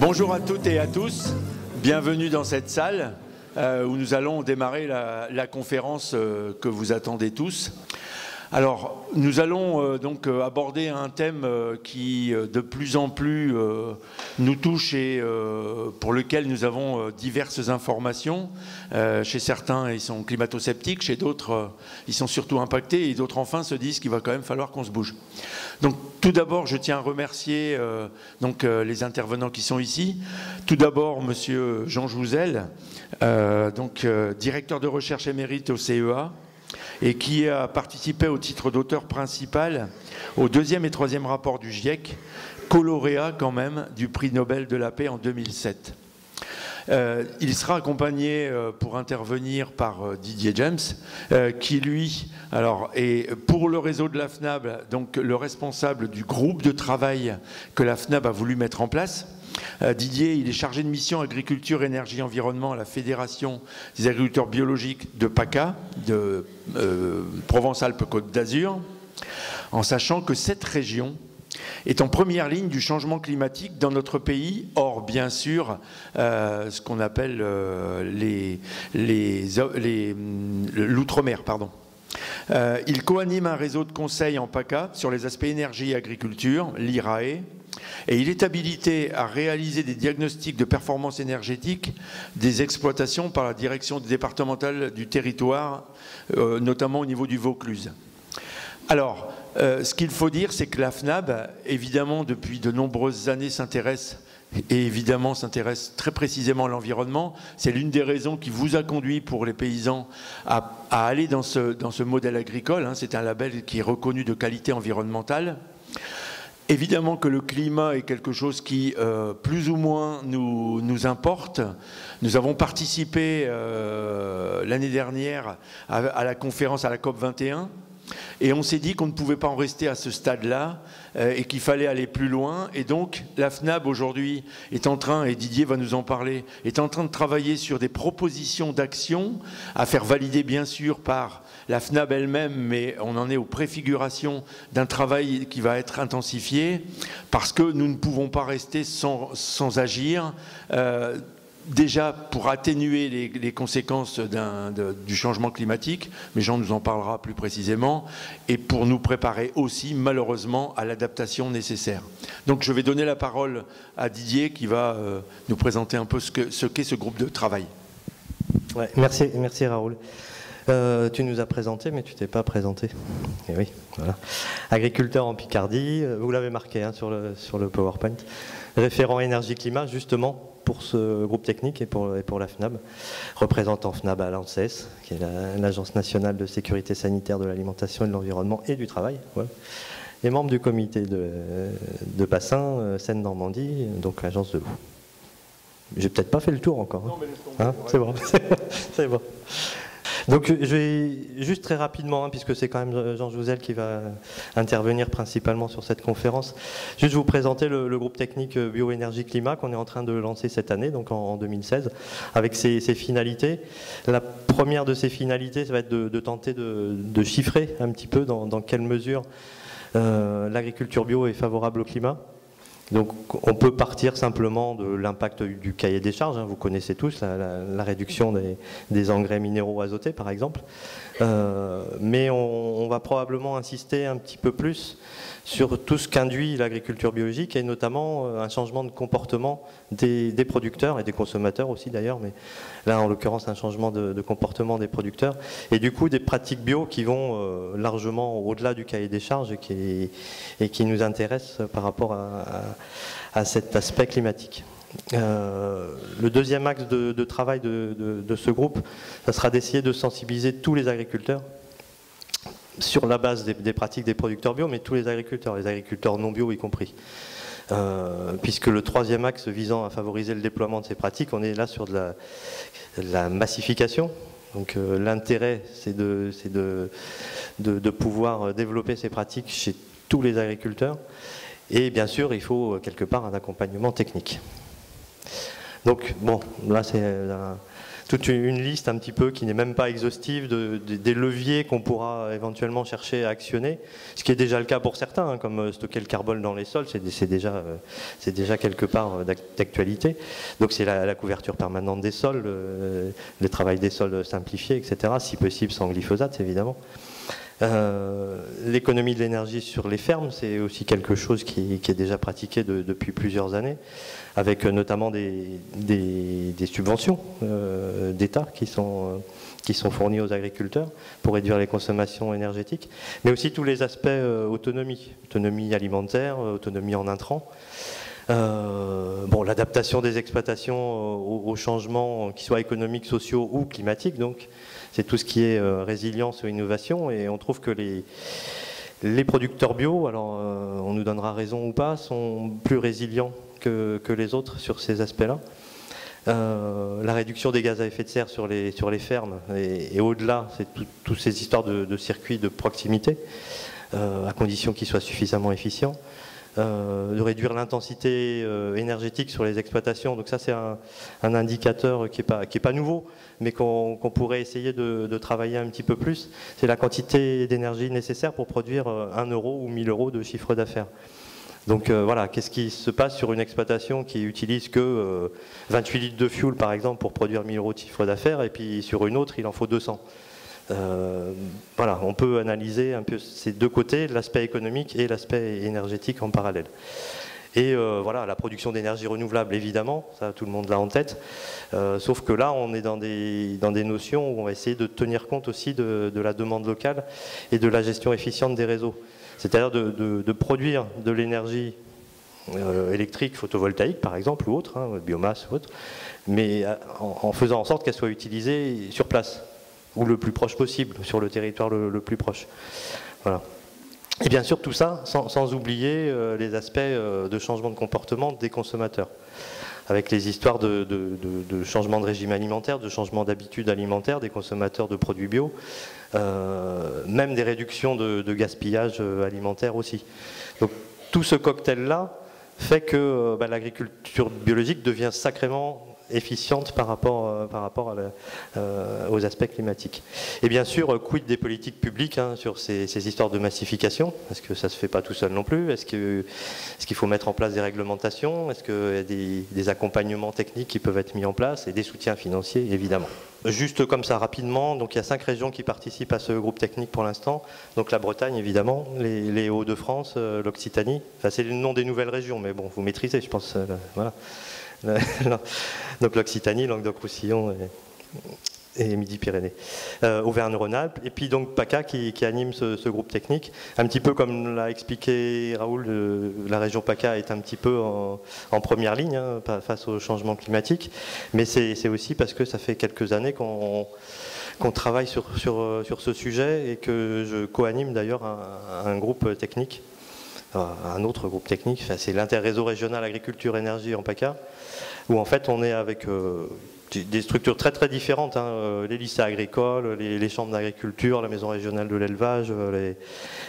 Bonjour à toutes et à tous, bienvenue dans cette salle où nous allons démarrer la conférence que vous attendez tous. Alors, nous allons donc aborder un thème qui de plus en plus nous touche et pour lequel nous avons diverses informations. Chez certains, ils sont climato-sceptiques, chez d'autres, ils sont surtout impactés et d'autres enfin se disent qu'il va quand même falloir qu'on se bouge. Donc, tout d'abord, je tiens à remercier les intervenants qui sont ici. Tout d'abord, Monsieur Jean Jouzel, directeur de recherche émérite au CEA, et qui a participé au titre d'auteur principal au deuxième et troisième rapport du GIEC, co-lauréat quand même du prix Nobel de la paix en 2007. Il sera accompagné pour intervenir par Didier James, qui lui est pour le réseau de la FNAB, donc le responsable du groupe de travail que la FNAB a voulu mettre en place. Didier, il est chargé de mission agriculture, énergie, environnement à la Fédération des agriculteurs biologiques de PACA, de Provence-Alpes-Côte d'Azur, en sachant que cette région est en première ligne du changement climatique dans notre pays, hors bien sûr ce qu'on appelle l'outre-mer, pardon. Il coanime un réseau de conseils en PACA sur les aspects énergie et agriculture, l'IRAE, et il est habilité à réaliser des diagnostics de performance énergétique des exploitations par la direction départementale du territoire, notamment au niveau du Vaucluse. Alors, ce qu'il faut dire, c'est que la FNAB, évidemment, depuis de nombreuses années, s'intéresse très précisément à l'environnement. C'est l'une des raisons qui vous a conduit pour les paysans à aller dans ce modèle agricole. C'est un label qui est reconnu de qualité environnementale. Évidemment que le climat est quelque chose qui, plus ou moins, nous importe. Nous avons participé l'année dernière à la conférence, à la COP 21. Et on s'est dit qu'on ne pouvait pas en rester à ce stade-là et qu'il fallait aller plus loin. Et donc, la FNAB aujourd'hui est en train, et Didier va nous en parler, est en train de travailler sur des propositions d'action à faire valider bien sûr par la FNAB elle-même, mais on en est aux préfigurations d'un travail qui va être intensifié parce que nous ne pouvons pas rester sans agir. Déjà pour atténuer les conséquences du changement climatique, mais Jean nous en parlera plus précisément, et pour nous préparer aussi malheureusement à l'adaptation nécessaire. Donc je vais donner la parole à Didier qui va nous présenter un peu ce qu'est ce groupe de travail. Ouais, merci Raoul. Tu nous as présenté, mais tu t'es pas présenté. Et oui, voilà. Agriculteur en Picardie, vous l'avez marqué sur le PowerPoint. Référent énergie-climat, justement, pour ce groupe technique et pour la FNAB. Représentant FNAB à l'ANSES, qui est l'Agence nationale de sécurité sanitaire de l'alimentation et de l'environnement et du travail. Ouais. Et membre du comité de bassin Seine-Normandie, donc l'agence de l'eau. J'ai peut-être pas fait le tour encore. Non, mais laisse tomber, c'est bon. C'est bon. Donc je vais juste très rapidement, puisque c'est quand même Jean Jouzel qui va intervenir principalement sur cette conférence, juste vous présenter le groupe technique bioénergie-climat qu'on est en train de lancer cette année, donc en 2016, avec ses finalités. La première de ces finalités, ça va être de tenter de chiffrer un petit peu dans quelle mesure l'agriculture bio est favorable au climat. Donc on peut partir simplement de l'impact du cahier des charges, vous connaissez tous la réduction des engrais minéraux azotés par exemple, mais on va probablement insister un petit peu plus sur tout ce qu'induit l'agriculture biologique et notamment un changement de comportement des producteurs et des consommateurs aussi d'ailleurs, mais là en l'occurrence un changement de comportement des producteurs et du coup des pratiques bio qui vont largement au-delà du cahier des charges et qui nous intéressent par rapport à cet aspect climatique. Le deuxième axe de travail de ce groupe, ça sera d'essayer de sensibiliser tous les agriculteurs sur la base des pratiques des producteurs bio, mais tous les agriculteurs non bio y compris. Puisque le troisième axe visant à favoriser le déploiement de ces pratiques, on est là sur de la massification. Donc l'intérêt, c'est de pouvoir développer ces pratiques chez tous les agriculteurs. Et bien sûr, il faut quelque part un accompagnement technique. Donc bon, là c'est toute une liste un petit peu qui n'est même pas exhaustive des leviers qu'on pourra éventuellement chercher à actionner, ce qui est déjà le cas pour certains, hein, comme stocker le carbone dans les sols, c'est déjà quelque part d'actualité. Donc c'est la couverture permanente des sols, le travail des sols simplifié, etc., si possible sans glyphosate évidemment. L'économie de l'énergie sur les fermes, c'est aussi quelque chose qui est déjà pratiqué depuis plusieurs années, avec notamment des subventions d'État qui sont fournies aux agriculteurs pour réduire les consommations énergétiques, mais aussi tous les aspects autonomie alimentaire, autonomie en intrants. L'adaptation des exploitations aux changements, qu'ils soient économiques, sociaux ou climatiques, donc c'est tout ce qui est résilience ou innovation, et on trouve que les producteurs bio, alors on nous donnera raison ou pas, sont plus résilients que les autres sur ces aspects-là. La réduction des gaz à effet de serre sur les fermes et au-delà, c'est toutes ces histoires de circuits de proximité, à condition qu'ils soient suffisamment efficients. De réduire l'intensité énergétique sur les exploitations. Donc ça, c'est un indicateur qui est pas nouveau, mais qu'on pourrait essayer de travailler un petit peu plus. C'est la quantité d'énergie nécessaire pour produire 1 euro ou 1000 euros de chiffre d'affaires. Donc voilà, qu'est-ce qui se passe sur une exploitation qui utilise que 28 litres de fuel, par exemple, pour produire 1000 euros de chiffre d'affaires, et puis sur une autre, il en faut 200. Voilà, on peut analyser un peu ces deux côtés, l'aspect économique et l'aspect énergétique en parallèle. Et voilà, la production d'énergie renouvelable, évidemment, ça tout le monde l'a en tête, sauf que là on est dans des notions où on va essayer de tenir compte aussi de la demande locale et de la gestion efficiente des réseaux. C'est-à-dire de produire de l'énergie électrique, photovoltaïque par exemple, ou autre, hein, biomasse ou autre, mais en faisant en sorte qu'elle soit utilisée sur place, ou le plus proche possible, sur le territoire le plus proche. Voilà. Et bien sûr tout ça sans oublier les aspects de changement de comportement des consommateurs, avec les histoires de changement de régime alimentaire, de changement d'habitude alimentaire des consommateurs de produits bio, même des réductions de gaspillage alimentaire aussi. Donc tout ce cocktail-là fait que l'agriculture biologique devient sacrément efficiente par rapport aux aspects climatiques. Et bien sûr, quid des politiques publiques sur ces histoires de massification, parce que ça ne se fait pas tout seul non plus. Est-ce qu'il faut mettre en place des réglementations? Est-ce qu'il y a des accompagnements techniques qui peuvent être mis en place et des soutiens financiers, évidemment. Juste comme ça, rapidement, donc il y a 5 régions qui participent à ce groupe technique pour l'instant. Donc la Bretagne, évidemment, les Hauts-de-France, l'Occitanie. Enfin, c'est le nom des nouvelles régions, mais bon, vous maîtrisez, je pense. Voilà. Donc l'Occitanie, Languedoc-Roussillon et Midi-Pyrénées, Auvergne-Rhône-Alpes, et puis donc PACA qui anime ce groupe technique, un petit peu comme l'a expliqué Raoul, la région PACA est un petit peu en première ligne face au changement climatique, mais c'est aussi parce que ça fait quelques années qu'on travaille sur ce sujet et que je co-anime d'ailleurs un groupe technique, un autre groupe technique, c'est l'interréseau régional agriculture-énergie en PACA, où en fait on est avec des structures très très différentes, les lycées agricoles, les chambres d'agriculture, la maison régionale de l'élevage,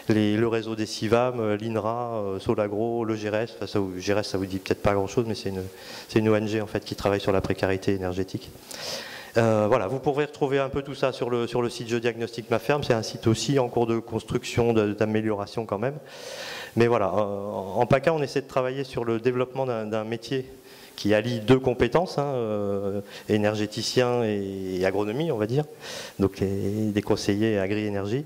le réseau des CIVAM, l'INRA, Solagro, le GRES, GRES ça vous dit peut-être pas grand chose, mais c'est une ONG en fait qui travaille sur la précarité énergétique. Voilà, vous pourrez retrouver un peu tout ça sur le site Je Diagnostique Ma Ferme, c'est un site aussi en cours de construction, d'amélioration quand même. Mais voilà, en PACA on essaie de travailler sur le développement d'un métier qui allie 2 compétences, énergéticien et agronomie, on va dire, donc des conseillers agri-énergie,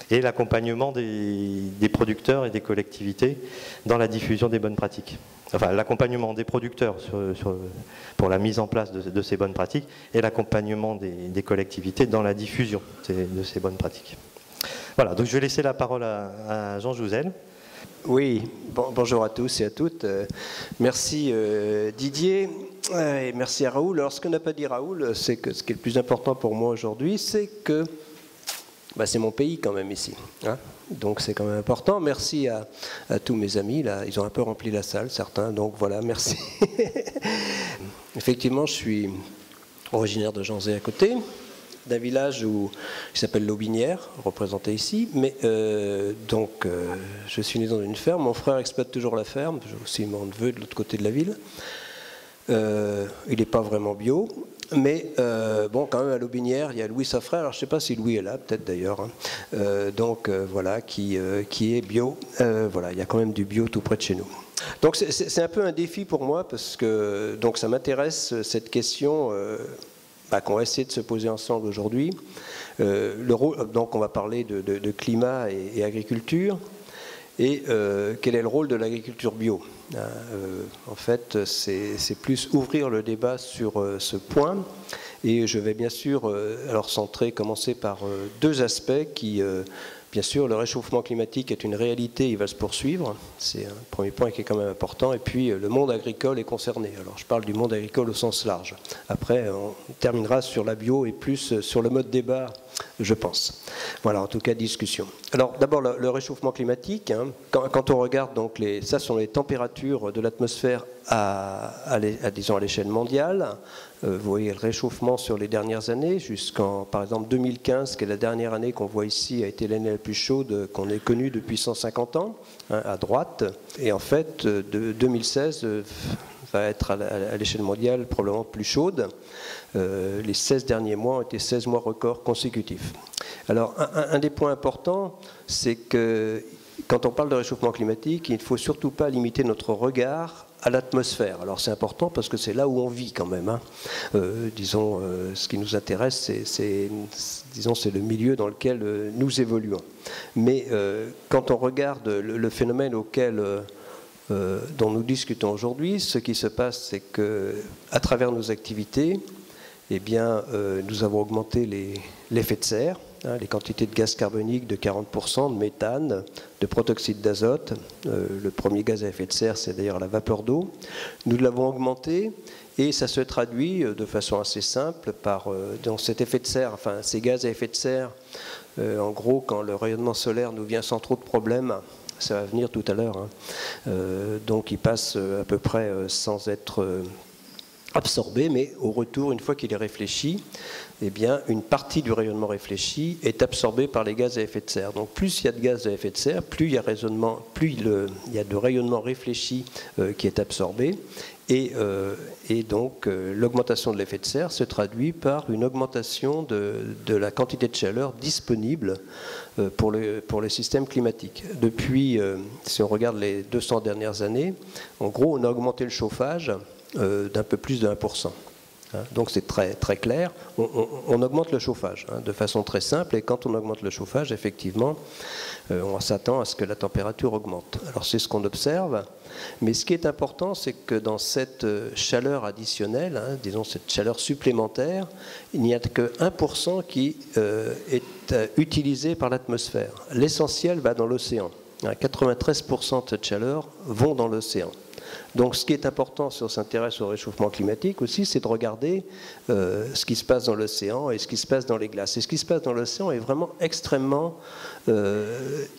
et l'accompagnement des producteurs et des collectivités dans la diffusion des bonnes pratiques. Enfin, l'accompagnement des producteurs pour la mise en place de ces bonnes pratiques et l'accompagnement des collectivités dans la diffusion de ces bonnes pratiques. Voilà, donc je vais laisser la parole à Jean Jouzel. Oui, bonjour à tous et à toutes. Merci Didier et merci à Raoul. Alors ce que n'a pas dit Raoul, c'est que ce qui est le plus important pour moi aujourd'hui, c'est que c'est mon pays quand même ici. Donc c'est quand même important. Merci à tous mes amis. Là, ils ont un peu rempli la salle, certains. Donc voilà, merci. Effectivement, je suis originaire de Janzé à côté, d'un village qui s'appelle l'Aubinière, représenté ici. Mais je suis né dans une ferme. Mon frère exploite toujours la ferme. J'ai aussi mon neveu de l'autre côté de la ville. Il n'est pas vraiment bio. Mais bon, quand même à l'Aubinière, il y a Louis Saffray, alors je ne sais pas si Louis est là, peut-être d'ailleurs, hein. Voilà, qui est bio. Voilà, il y a quand même du bio tout près de chez nous. Donc c'est un peu un défi pour moi, parce que donc, ça m'intéresse, cette question qu'on va essayer de se poser ensemble aujourd'hui. Donc on va parler de climat et agriculture. Et quel est le rôle de l'agriculture bio? En fait, c'est plus ouvrir le débat sur ce point. Et je vais bien sûr commencer par deux aspects qui, bien sûr, le réchauffement climatique est une réalité, il va se poursuivre. C'est un premier point qui est quand même important. Et puis, le monde agricole est concerné. Alors, je parle du monde agricole au sens large. Après, on terminera sur la bio et plus sur le mode débat, je pense. Voilà, en tout cas, discussion. Alors, d'abord, le réchauffement climatique. Hein, quand on regarde, donc, ça sont les températures de l'atmosphère disons, à l'échelle mondiale. Vous voyez le réchauffement sur les dernières années, jusqu'en, par exemple, 2015, qui est la dernière année qu'on voit ici, a été l'année la plus chaude qu'on ait connue depuis 150 ans, hein, à droite. Et en fait, de 2016 va être à l'échelle mondiale probablement plus chaude. Les 16 derniers mois ont été 16 mois records consécutifs. Alors, un des points importants, c'est que quand on parle de réchauffement climatique, il ne faut surtout pas limiter notre regard à l'atmosphère. Alors c'est important parce que c'est là où on vit quand même. Hein. Ce qui nous intéresse, c'est le milieu dans lequel nous évoluons. Mais quand on regarde le phénomène dont nous discutons aujourd'hui, ce qui se passe, c'est qu'à travers nos activités, eh bien, nous avons augmenté l'effet de serre, hein, les quantités de gaz carbonique de 40%, de méthane, de protoxyde d'azote. Le premier gaz à effet de serre, c'est d'ailleurs la vapeur d'eau. Nous l'avons augmenté et ça se traduit de façon assez simple dans cet effet de serre, enfin ces gaz à effet de serre, en gros, quand le rayonnement solaire nous vient sans trop de problèmes, ça va venir tout à l'heure, hein, donc il passe à peu près sans être absorbé, mais au retour, une fois qu'il est réfléchi, eh bien, une partie du rayonnement réfléchi est absorbée par les gaz à effet de serre. Donc plus il y a de gaz à effet de serre, plus il y a de rayonnement réfléchi qui est absorbé. Et donc l'augmentation de l'effet de serre se traduit par une augmentation de la quantité de chaleur disponible pour les systèmes climatiques. Depuis, si on regarde les 200 dernières années, en gros, on a augmenté le chauffage d'un peu plus de 1%. Donc c'est très, très clair, on augmente le chauffage de façon très simple, et quand on augmente le chauffage, effectivement, on s'attend à ce que la température augmente. Alors c'est ce qu'on observe, mais ce qui est important, c'est que dans cette chaleur additionnelle, hein, disons cette chaleur supplémentaire, il n'y a que 1% qui est utilisé par l'atmosphère. L'essentiel va dans l'océan. 93% de cette chaleur vont dans l'océan. Donc ce qui est important si on s'intéresse au réchauffement climatique aussi, c'est de regarder ce qui se passe dans l'océan et ce qui se passe dans les glaces. Et ce qui se passe dans l'océan est vraiment extrêmement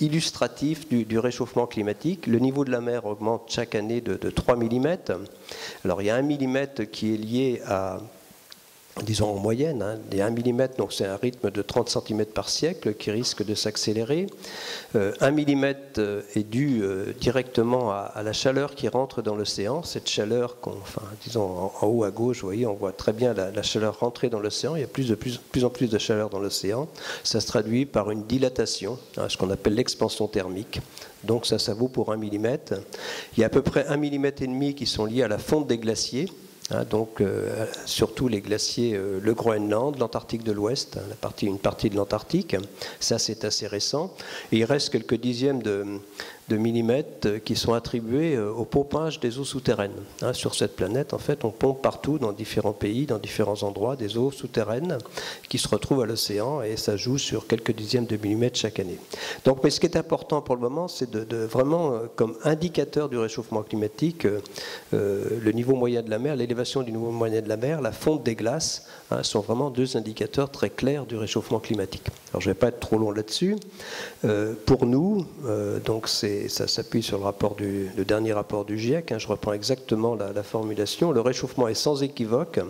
illustratif du réchauffement climatique. Le niveau de la mer augmente chaque année de 3 mm. Alors il y a 1 mm qui est lié à, disons en moyenne, hein, des 1 mm, donc c'est un rythme de 30 cm par siècle qui risque de s'accélérer. 1 mm est dû directement à la chaleur qui rentre dans l'océan. Cette chaleur, disons en haut à gauche, vous voyez, on voit très bien la chaleur rentrer dans l'océan. Il y a plus en plus de chaleur dans l'océan. Ça se traduit par une dilatation, hein, ce qu'on appelle l'expansion thermique. Donc ça vaut pour 1 mm. Il y a à peu près 1,5 mm qui sont liés à la fonte des glaciers. Donc surtout les glaciers, le Groenland, l'Antarctique de l'Ouest, une partie de l'Antarctique, ça c'est assez récent. Et il reste quelques dixièmes de millimètres qui sont attribués au pompage des eaux souterraines. Sur cette planète, en fait, on pompe partout, dans différents pays, dans différents endroits, des eaux souterraines qui se retrouvent à l'océan, et ça joue sur quelques dixièmes de millimètres chaque année. Donc, mais ce qui est important pour le moment, c'est de vraiment, comme indicateur du réchauffement climatique, le niveau moyen de la mer, l'élévation du niveau moyen de la mer, la fonte des glaces, sont vraiment deux indicateurs très clairs du réchauffement climatique. Alors, je ne vais pas être trop long là-dessus. Pour nous, donc ça s'appuie sur le dernier rapport du GIEC, je reprends exactement la formulation, le réchauffement est sans équivoque,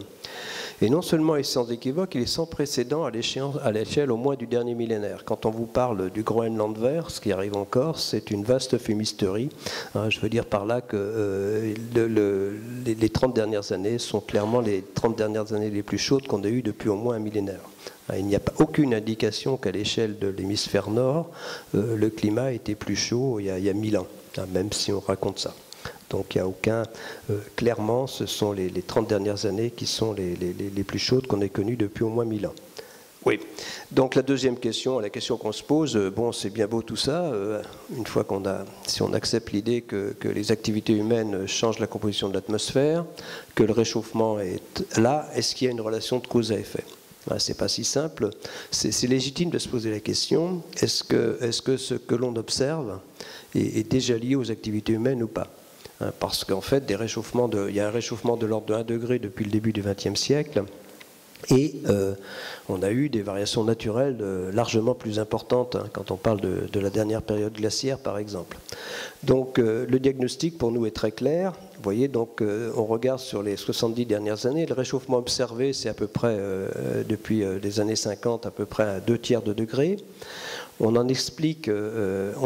Et non seulement il est sans équivoque, il est sans précédent à l'échelle au moins du dernier millénaire. Quand on vous parle du Groenland vert, ce qui arrive encore, c'est une vaste fumisterie. Je veux dire par là que les 30 dernières années sont clairement les 30 dernières années les plus chaudes qu'on a eues depuis au moins un millénaire. Il n'y a pas aucune indication qu'à l'échelle de l'hémisphère nord, le climat était plus chaud il y a 1000 ans, même si on raconte ça. Donc il n'y a aucun... clairement, ce sont les 30 dernières années qui sont les plus chaudes qu'on ait connues depuis au moins 1000 ans. Oui. Donc la deuxième question, la question qu'on se pose, bon, c'est bien beau tout ça, une fois si on accepte l'idée que les activités humaines changent la composition de l'atmosphère, que le réchauffement est là, est-ce qu'il y a une relation de cause à effet ? C'est pas si simple. C'est légitime de se poser la question, est-ce que ce que l'on observe est déjà lié aux activités humaines ou pas ? Parce qu'en fait, il y a un réchauffement de l'ordre de 1 degré depuis le début du XXe siècle. Et on a eu des variations naturelles largement plus importantes quand on parle de la dernière période glaciaire, par exemple. Donc le diagnostic pour nous est très clair. Vous voyez, donc on regarde sur les 70 dernières années, le réchauffement observé, c'est à peu près, depuis les années 50, à peu près à 2/3 de degré. On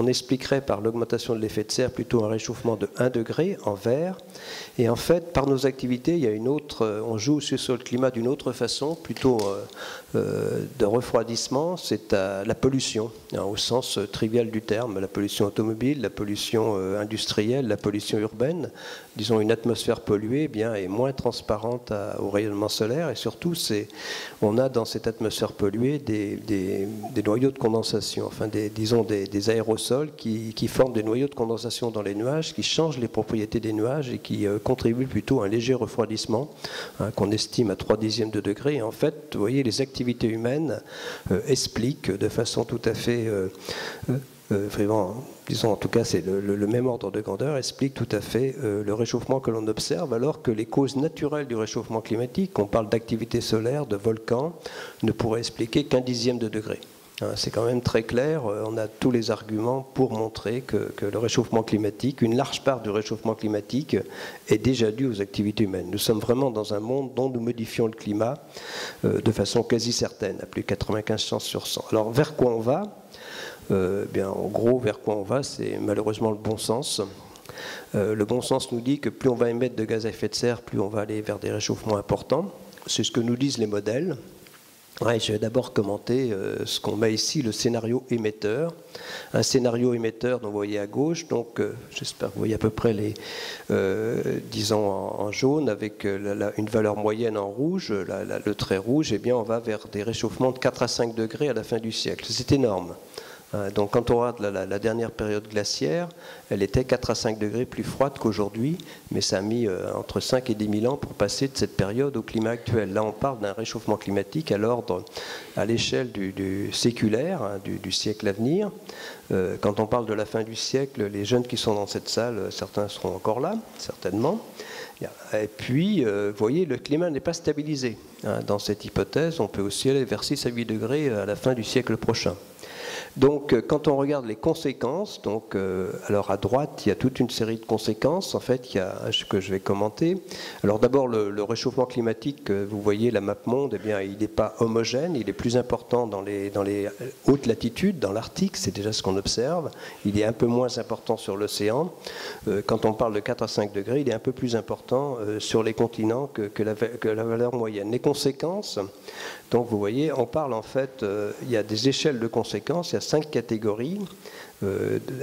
expliquerait par l'augmentation de l'effet de serre plutôt un réchauffement de 1 degré en vert. Et en fait, par nos activités, il y a on joue aussi sur le climat d'une autre façon, plutôt de refroidissement, c'est la pollution, au sens trivial du terme, la pollution automobile, la pollution industrielle, la pollution urbaine. Disons, une atmosphère polluée est moins transparente au rayonnement solaire, et surtout, on a dans cette atmosphère polluée des noyaux de condensation, enfin des aérosols qui forment des noyaux de condensation dans les nuages, qui changent les propriétés des nuages et qui contribuent plutôt à un léger refroidissement, qu'on estime à 3/10 de degré. Et en fait, vous voyez, les activités humaines expliquent de façon tout à fait... vraiment, disons en tout cas c'est le même ordre de grandeur, explique tout à fait le réchauffement que l'on observe, alors que les causes naturelles du réchauffement climatique, on parle d'activité solaire, de volcans, ne pourraient expliquer qu'1/10 de degré. C'est quand même très clair, on a tous les arguments pour montrer que le réchauffement climatique, une large part du réchauffement climatique est déjà due aux activités humaines. Nous sommes vraiment dans un monde dont nous modifions le climat de façon quasi certaine, à plus de 95 chances sur 100. Alors vers quoi on va ? En gros, vers quoi on va, c'est malheureusement le bon sens. Le bon sens nous dit que plus on va émettre de gaz à effet de serre, plus on va aller vers des réchauffements importants. C'est ce que nous disent les modèles. Je vais d'abord commenter ce qu'on met ici, le scénario émetteur. Un scénario émetteur, dont vous voyez à gauche, donc j'espère que vous voyez à peu près disons en jaune, avec une valeur moyenne en rouge, le trait rouge, on va vers des réchauffements de 4 à 5 degrés à la fin du siècle. C'est énorme. Donc quand on regarde la dernière période glaciaire, elle était 4 à 5 degrés plus froide qu'aujourd'hui, mais ça a mis entre 5 et 10 000 ans pour passer de cette période au climat actuel. Là, on parle d'un réchauffement climatique à l'échelle du séculaire, du siècle à venir. Quand on parle de la fin du siècle, les jeunes qui sont dans cette salle, certains seront encore là, certainement. Et puis, vous voyez, le climat n'est pas stabilisé. Dans cette hypothèse, on peut aussi aller vers 6 à 8 degrés à la fin du siècle prochain. Donc, quand on regarde les conséquences, alors à droite, il y a toute une série de conséquences, en fait, que je vais commenter. Alors d'abord, le réchauffement climatique, vous voyez la map monde, il n'est pas homogène, il est plus important dans les hautes latitudes, dans l'Arctique, c'est déjà ce qu'on observe. Il est un peu moins important sur l'océan. Quand on parle de 4 à 5 degrés, il est un peu plus important sur les continents que la valeur moyenne. Les conséquences, donc vous voyez, on parle en fait, il y a des échelles de conséquences, il y a 5 catégories,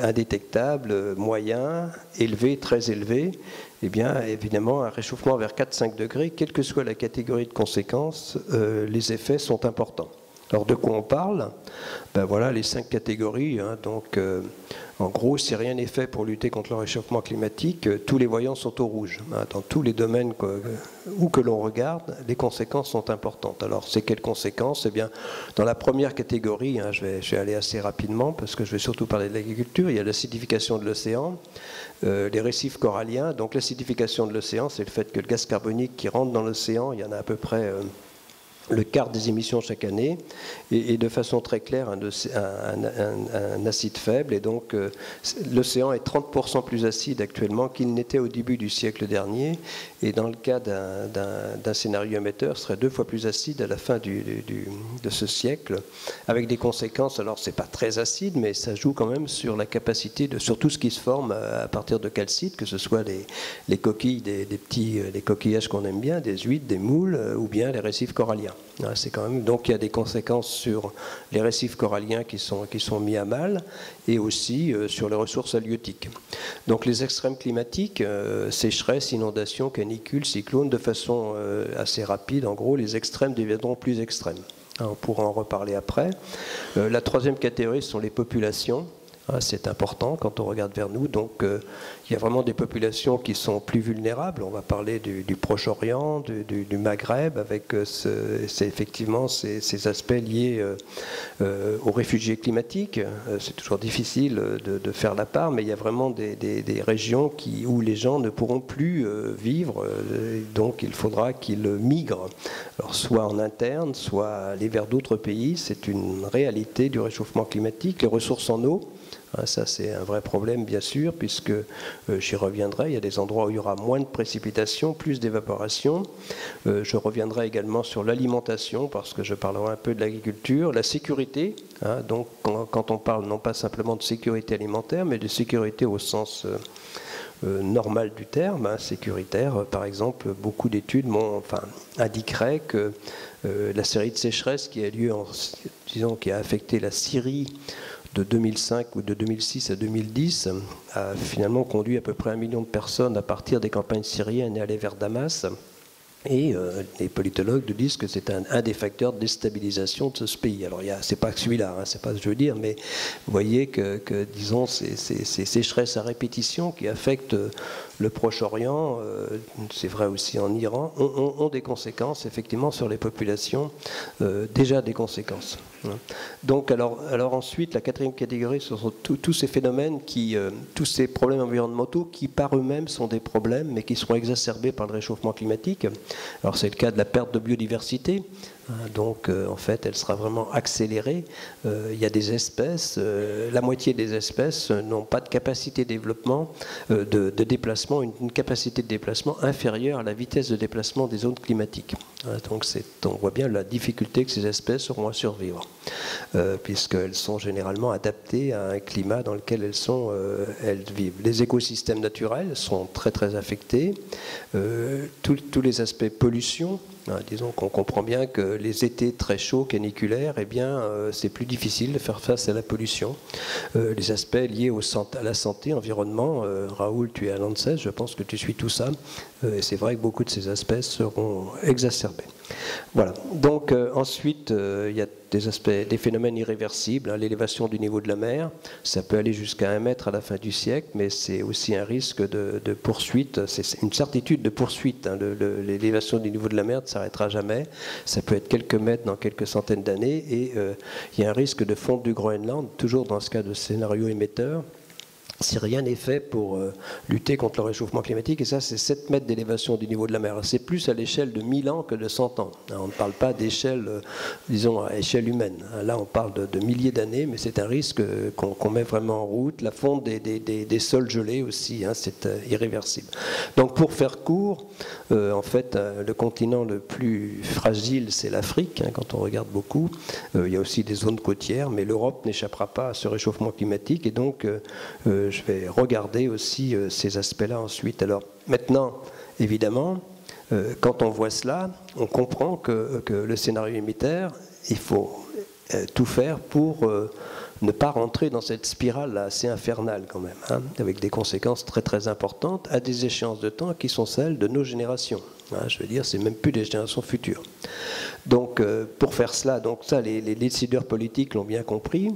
indétectable, moyen, élevé, très élevé. Évidemment, un réchauffement vers 4-5 degrés, quelle que soit la catégorie de conséquences, les effets sont importants. Alors de quoi on parle ? Voilà les 5 catégories. En gros, si rien n'est fait pour lutter contre le réchauffement climatique, tous les voyants sont au rouge. Dans tous les domaines où que l'on regarde, les conséquences sont importantes. Alors, c'est quelles conséquences ? Dans la première catégorie, je vais aller assez rapidement parce que je vais surtout parler de l'agriculture, il y a l'acidification de l'océan, les récifs coralliens. Donc, l'acidification de l'océan, c'est le fait que le gaz carbonique qui rentre dans l'océan, il y en a à peu près le quart des émissions chaque année, et de façon très claire un acide faible. Et donc l'océan est 30% plus acide actuellement qu'il n'était au début du siècle dernier. Et dans le cas d'un scénario émetteur, ce serait 2 fois plus acide à la fin de ce siècle, avec des conséquences. Alors c'est pas très acide, mais ça joue quand même sur la capacité sur tout ce qui se forme à partir de calcite, que ce soit les coquilles, les coquillages qu'on aime bien, des huîtres, des moules, ou bien les récifs coralliens. C'est quand même, donc il y a des conséquences sur les récifs coralliens qui sont mis à mal, et aussi sur les ressources halieutiques. Donc les extrêmes climatiques, sécheresse, inondations, canicules, cyclones, de façon assez rapide, en gros, les extrêmes deviendront plus extrêmes. On pourra en reparler après. La troisième catégorie, ce sont les populations. C'est important quand on regarde vers nous. Donc, il y a vraiment des populations qui sont plus vulnérables. On va parler du Proche-Orient, du Maghreb, avec effectivement ces aspects liés aux réfugiés climatiques. C'est toujours difficile de faire la part, mais il y a vraiment des régions où les gens ne pourront plus vivre. Donc, il faudra qu'ils migrent, alors, soit en interne, soit aller vers d'autres pays. C'est une réalité du réchauffement climatique. Les ressources en eau, ça, c'est un vrai problème, bien sûr, puisque j'y reviendrai. Il y a des endroits où il y aura moins de précipitations, plus d'évaporation. Je reviendrai également sur l'alimentation, parce que je parlerai un peu de l'agriculture. La sécurité, donc quand on parle non pas simplement de sécurité alimentaire, mais de sécurité au sens normal du terme, sécuritaire. Par exemple, beaucoup d'études indiqueraient que la série de sécheresses qui a lieu, qui a affecté la Syrie de 2005 ou de 2006 à 2010 a finalement conduit à peu près 1 million de personnes à partir des campagnes syriennes et aller vers Damas. Et les politologues nous disent que c'est un des facteurs de déstabilisation de ce pays. Alors, c'est pas que celui-là, c'est pas ce que je veux dire, mais vous voyez que disons, ces sécheresses à répétition qui affectent le Proche-Orient, c'est vrai aussi en Iran, ont des conséquences effectivement sur les populations, déjà des conséquences. Donc, alors ensuite, la quatrième catégorie, ce sont tous ces phénomènes tous ces problèmes environnementaux qui par eux-mêmes sont des problèmes, mais qui seront exacerbés par le réchauffement climatique. Alors c'est le cas de la perte de biodiversité. Donc en fait, elle sera vraiment accélérée. Il y a des espèces, la moitié des espèces n'ont pas de capacité de développement, de déplacement, une capacité de déplacement inférieure à la vitesse de déplacement des zones climatiques. Donc on voit bien la difficulté que ces espèces auront à survivre, puisqu'elles sont généralement adaptées à un climat dans lequel elles vivent. Les écosystèmes naturels sont très très affectés. Tous les aspects pollution. Disons qu'on comprend bien que les étés très chauds, caniculaires, c'est plus difficile de faire face à la pollution. Les aspects liés à la santé, environnement, Raoul, tu es à l'ANSES, je pense que tu suis tout ça, et c'est vrai que beaucoup de ces aspects seront exacerbés. Voilà. Donc ensuite, il y a des phénomènes irréversibles, l'élévation du niveau de la mer, ça peut aller jusqu'à 1 mètre à la fin du siècle, mais c'est aussi un risque de poursuite, c'est une certitude de poursuite. L'élévation du niveau de la mer ne s'arrêtera jamais, ça peut être quelques mètres dans quelques centaines d'années, et il y a un risque de fonte du Groenland, toujours dans ce cas de scénario émetteur, si rien n'est fait pour lutter contre le réchauffement climatique, et ça c'est 7 mètres d'élévation du niveau de la mer. C'est plus à l'échelle de 1000 ans que de 100 ans. On ne parle pas d'échelle, disons, à échelle humaine. Là on parle de milliers d'années, mais c'est un risque qu'on met vraiment en route. La fonte des sols gelés aussi, c'est irréversible. Donc pour faire court, en fait, le continent le plus fragile, c'est l'Afrique, quand on regarde beaucoup. Il y a aussi des zones côtières, mais l'Europe n'échappera pas à ce réchauffement climatique, et donc je vais regarder aussi ces aspects-là ensuite. Alors maintenant, évidemment, quand on voit cela, on comprend que le scénario émetteur, il faut tout faire pour ne pas rentrer dans cette spirale assez infernale quand même, avec des conséquences très très importantes à des échéances de temps qui sont celles de nos générations. Je veux dire, c'est même plus des générations futures. Donc pour faire cela, les décideurs politiques l'ont bien compris.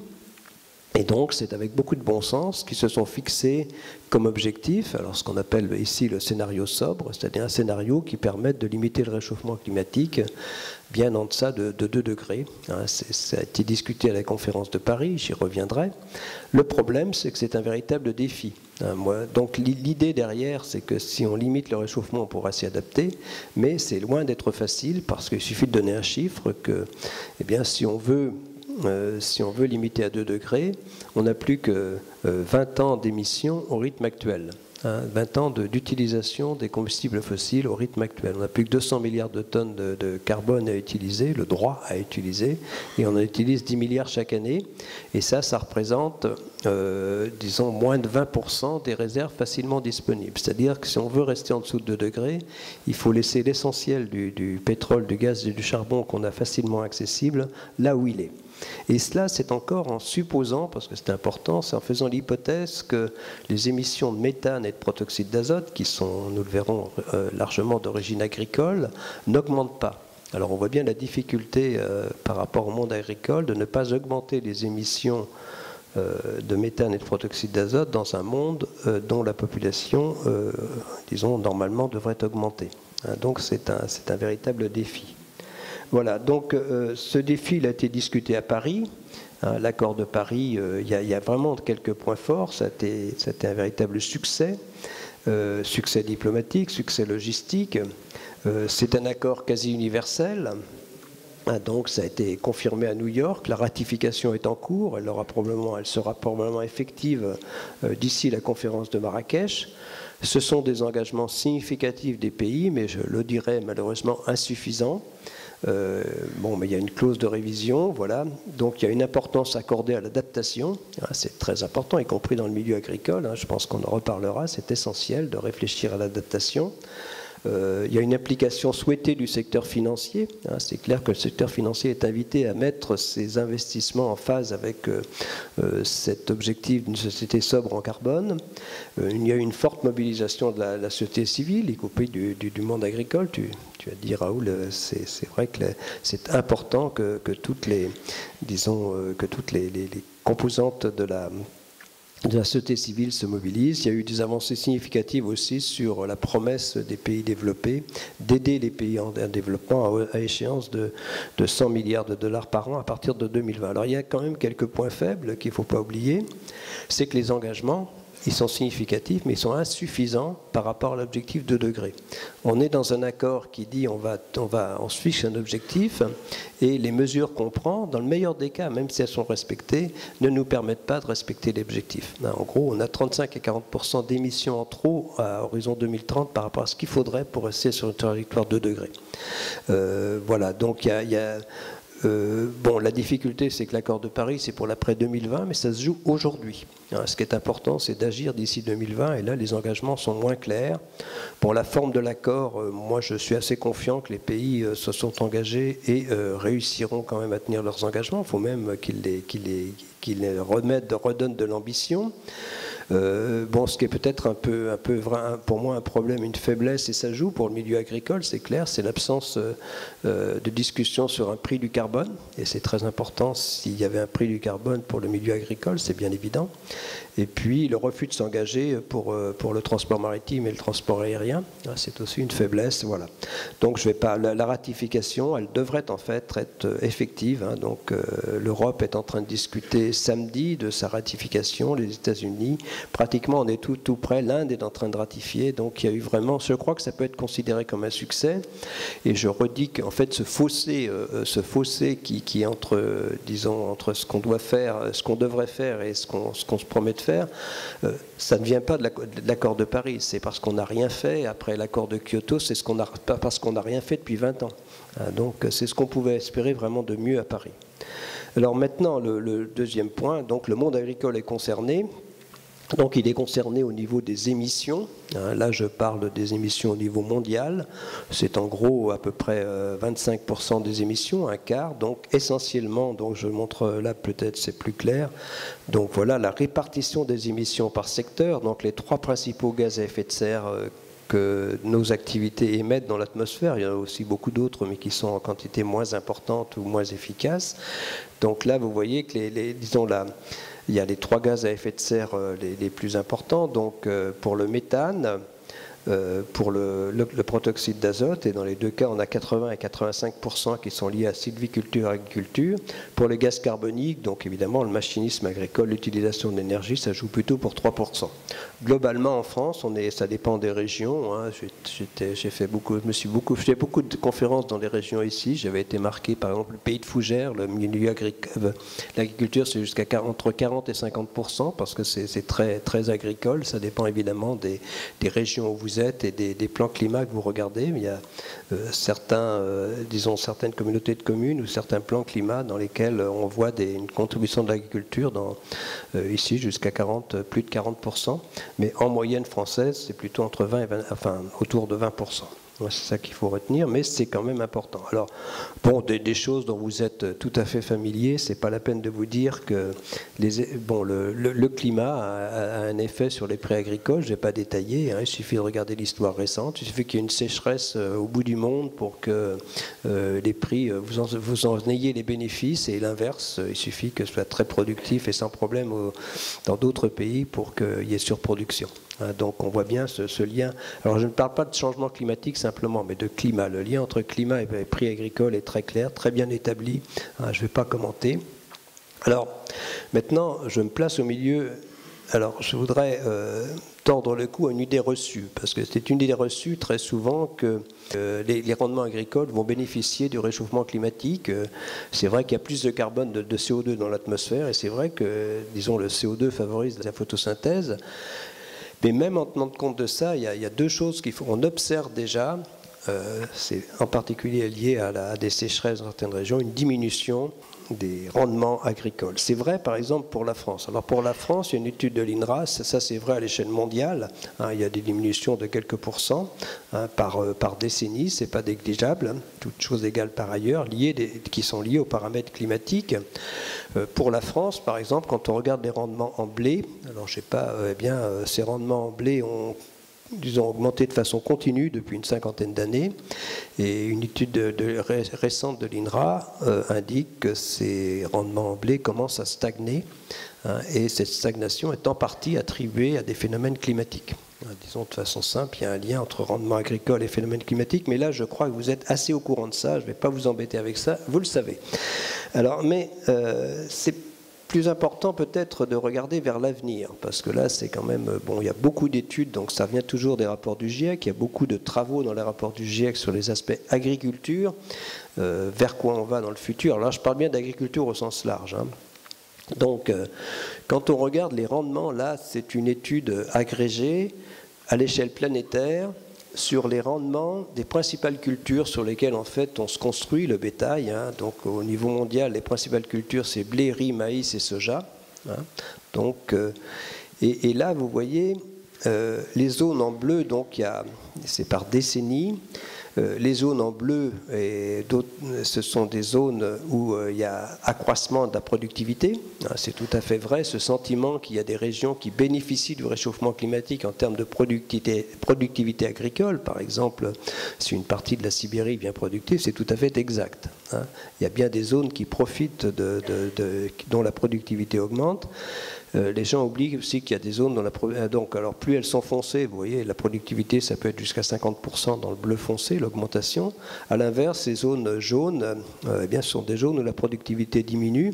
Et donc, c'est avec beaucoup de bon sens qu'ils se sont fixés comme objectif, alors ce qu'on appelle ici le scénario sobre, c'est-à-dire un scénario qui permette de limiter le réchauffement climatique bien en deçà de 2 degrés. Ça a été discuté à la conférence de Paris, j'y reviendrai. Le problème, c'est que c'est un véritable défi. Donc l'idée derrière, c'est que si on limite le réchauffement, on pourra s'y adapter, mais c'est loin d'être facile, parce qu'il suffit de donner un chiffre que, eh bien, si on veut limiter à 2 degrés, on n'a plus que 20 ans d'émissions au rythme actuel. 20 ans d'utilisation des combustibles fossiles au rythme actuel. On n'a plus que 200 milliards de tonnes de carbone à utiliser, le droit à utiliser, et on en utilise 10 milliards chaque année. Et ça représente, disons, moins de 20% des réserves facilement disponibles. C'est-à-dire que si on veut rester en dessous de 2 degrés, il faut laisser l'essentiel du pétrole, du gaz et du charbon qu'on a facilement accessible là où il est. Et cela, c'est encore en supposant, parce que c'est important, c'est en faisant l'hypothèse que les émissions de méthane et de protoxyde d'azote, qui sont, nous le verrons, largement d'origine agricole, n'augmentent pas. Alors on voit bien la difficulté par rapport au monde agricole de ne pas augmenter les émissions de méthane et de protoxyde d'azote dans un monde dont la population, disons, normalement devrait augmenter. Donc c'est un véritable défi. Voilà, donc ce défi il a été discuté à Paris. L'accord de Paris, il y a vraiment quelques points forts. Ça a été un véritable succès, succès diplomatique, succès logistique. C'est un accord quasi universel. Donc ça a été confirmé à New York. La ratification est en cours. Elle sera probablement effective d'ici la conférence de Marrakech. Ce sont des engagements significatifs des pays, mais je le dirais malheureusement insuffisants. Mais il y a une clause de révision, voilà. Donc il y a une importance accordée à l'adaptation, c'est très important, y compris dans le milieu agricole, je pense qu'on en reparlera, c'est essentiel de réfléchir à l'adaptation. Il y a une implication souhaitée du secteur financier. C'est clair que le secteur financier est invité à mettre ses investissements en phase avec cet objectif d'une société sobre en carbone. Il y a une forte mobilisation de la société civile, y compris du monde agricole. Tu as dit, Raoul, c'est vrai que c'est important que toutes les composantes de la société civile se mobilise. Il y a eu des avancées significatives aussi sur la promesse des pays développés d'aider les pays en développement à échéance de 100 milliards de dollars par an à partir de 2020. Alors il y a quand même quelques points faibles qu'il ne faut pas oublier. C'est que les engagements, ils sont significatifs, mais ils sont insuffisants par rapport à l'objectif 2 degrés. On est dans un accord qui dit on se fixe un objectif et les mesures qu'on prend, dans le meilleur des cas, même si elles sont respectées, ne nous permettent pas de respecter l'objectif. En gros, on a 35 à 40% d'émissions en trop à horizon 2030 par rapport à ce qu'il faudrait pour rester sur une trajectoire 2 degrés. Voilà, donc il y a la difficulté, c'est que l'accord de Paris, c'est pour l'après 2020, mais ça se joue aujourd'hui. Ce qui est important, c'est d'agir d'ici 2020, et là, les engagements sont moins clairs. Pour la forme de l'accord, moi, je suis assez confiant que les pays se sont engagés et réussiront quand même à tenir leurs engagements. Il faut même qu'ils redonnent de l'ambition. Ce qui est peut-être un peu pour moi un problème, une faiblesse, et ça joue pour le milieu agricole, c'est clair, c'est l'absence de discussion sur un prix du carbone, et c'est très important s'il y avait un prix du carbone pour le milieu agricole, c'est bien évident. Et puis le refus de s'engager pour le transport maritime et le transport aérien, c'est aussi une faiblesse. Voilà. Donc je vais pas. La ratification, elle devrait en fait être effective. Donc l'Europe est en train de discuter samedi de sa ratification, les États-Unis. Pratiquement on est tout près. L'Inde est en train de ratifier. Donc il y a eu vraiment. Je crois que ça peut être considéré comme un succès. Et je redis qu'en fait ce fossé qui est entre ce qu'on doit faire, ce qu'on devrait faire et ce qu'on se promet de faire, ça ne vient pas de l'accord de Paris, c'est parce qu'on n'a rien fait après l'accord de Kyoto, c'est parce qu'on n'a rien fait depuis 20 ans. Donc c'est ce qu'on pouvait espérer vraiment de mieux à Paris. Alors maintenant, le deuxième point, donc le monde agricole est concerné. Donc il est concerné au niveau des émissions. Là je parle des émissions au niveau mondial. C'est en gros à peu près 25% des émissions, un quart. Donc essentiellement, donc je montre là peut-être c'est plus clair. Donc voilà la répartition des émissions par secteur. Donc les 3 principaux gaz à effet de serre que nos activités émettent dans l'atmosphère. Il y en a aussi beaucoup d'autres, mais qui sont en quantité moins importante ou moins efficace. Donc là, vous voyez que il y a les 3 gaz à effet de serre les plus importants, donc pour le méthane, pour le protoxyde d'azote, et dans les 2 cas, on a 80 et 85% qui sont liés à sylviculture et agriculture. Pour les gaz carboniques, donc évidemment, le machinisme agricole, l'utilisation de l'énergie, ça joue plutôt pour 3%. Globalement, en France, ça dépend des régions. Hein. J'ai fait beaucoup de conférences dans les régions ici. J'avais été marqué, par exemple, le pays de Fougères, le milieu agricole, l'agriculture, c'est jusqu'à entre 40 et 50%, parce que c'est très, très agricole. Ça dépend évidemment des régions où vous êtes et des plans climat que vous regardez. Il y a certaines communautés de communes ou certains plans climat dans lesquels on voit une contribution de l'agriculture ici jusqu'à plus de 40%. Mais en moyenne française, c'est plutôt entre 20 et 20, enfin autour de 20%. C'est ça qu'il faut retenir, mais c'est quand même important. Alors, bon, des choses dont vous êtes tout à fait familier, c'est pas la peine de vous dire que le climat a un effet sur les prix agricoles. Je vais pas détailler, hein, il suffit de regarder l'histoire récente. Il suffit qu'il y ait une sécheresse au bout du monde pour que les prix, vous en ayez les bénéfices, et l'inverse, il suffit que ce soit très productif et sans problème dans d'autres pays pour qu'il y ait surproduction. Donc on voit bien ce lien. Alors je ne parle pas de changement climatique simplement, mais de climat. Le lien entre climat et prix agricole est très clair, très bien établi. Je ne vais pas commenter. Alors maintenant, je me place au milieu. Alors je voudrais tordre le cou à une idée reçue, parce que c'est une idée reçue très souvent que les rendements agricoles vont bénéficier du réchauffement climatique. C'est vrai qu'il y a plus de carbone, de CO2 dans l'atmosphère, et c'est vrai que, disons, le CO2 favorise la photosynthèse. Mais même en tenant compte de ça, il y a 2 choses qu'on observe déjà, c'est en particulier lié à des sécheresses dans certaines régions, une diminution des rendements agricoles. C'est vrai par exemple pour la France. Alors pour la France, il y a une étude de l'INRAS, ça c'est vrai à l'échelle mondiale, hein, il y a des diminutions de quelques pourcents par décennie, c'est pas négligeable, hein, toutes choses égales par ailleurs, qui sont liées aux paramètres climatiques. Pour la France, par exemple, quand on regarde les rendements en blé, alors je sais pas, ces rendements en blé ont augmenté de façon continue depuis une 50aine d'années, et une étude récente de l'INRA indique que ces rendements en blé commencent à stagner, hein, et cette stagnation est en partie attribuée à des phénomènes climatiques. Disons de façon simple, il y a un lien entre rendement agricole et phénomènes climatiques, mais là je crois que vous êtes assez au courant de ça, je ne vais pas vous embêter avec ça, vous le savez. Alors, mais c'est plus important peut-être de regarder vers l'avenir, parce que là c'est quand même, bon, il y a beaucoup d'études, donc ça vient toujours des rapports du GIEC, il y a beaucoup de travaux dans les rapports du GIEC sur les aspects agriculture, vers quoi on va dans le futur. Alors là je parle bien d'agriculture au sens large, hein. Donc quand on regarde les rendements, là c'est une étude agrégée à l'échelle planétaire sur les rendements des principales cultures sur lesquelles en fait on se construit le bétail, hein. Donc au niveau mondial, les principales cultures c'est blé, riz, maïs et soja, hein. Donc, et là vous voyez les zones en bleu, donc c'est par décennie. Les zones en bleu, ce sont des zones où il y a accroissement de la productivité. C'est tout à fait vrai, ce sentiment qu'il y a des régions qui bénéficient du réchauffement climatique en termes de productivité agricole. Par exemple, si une partie de la Sibérie est bien productive, c'est tout à fait exact, hein. Il y a bien des zones qui profitent dont la productivité augmente. Les gens oublient aussi qu'il y a des zones donc alors plus elles sont foncées, vous voyez, la productivité ça peut être jusqu'à 50% dans le bleu foncé, l'augmentation. À l'inverse, ces zones jaunes, ce sont des zones où la productivité diminue.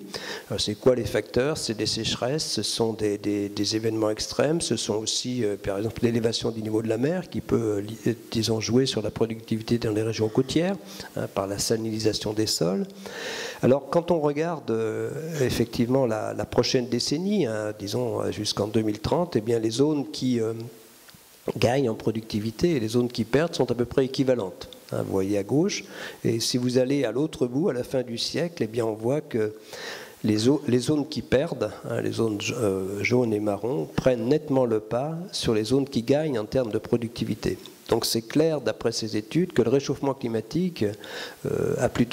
C'est quoi les facteurs? C'est des sécheresses, ce sont des événements extrêmes, ce sont aussi par exemple l'élévation du niveau de la mer qui peut, disons, jouer sur la productivité dans les régions côtières, hein, par la salinisation des sols. Alors quand on regarde effectivement la prochaine décennie, hein, disons jusqu'en 2030, eh bien les zones qui gagnent en productivité et les zones qui perdent sont à peu près équivalentes, hein, vous voyez à gauche. Et si vous allez à l'autre bout, à la fin du siècle, eh bien on voit que les zones qui perdent, hein, les zones jaunes et marron, prennent nettement le pas sur les zones qui gagnent en termes de productivité. Donc c'est clair, d'après ces études, que le réchauffement climatique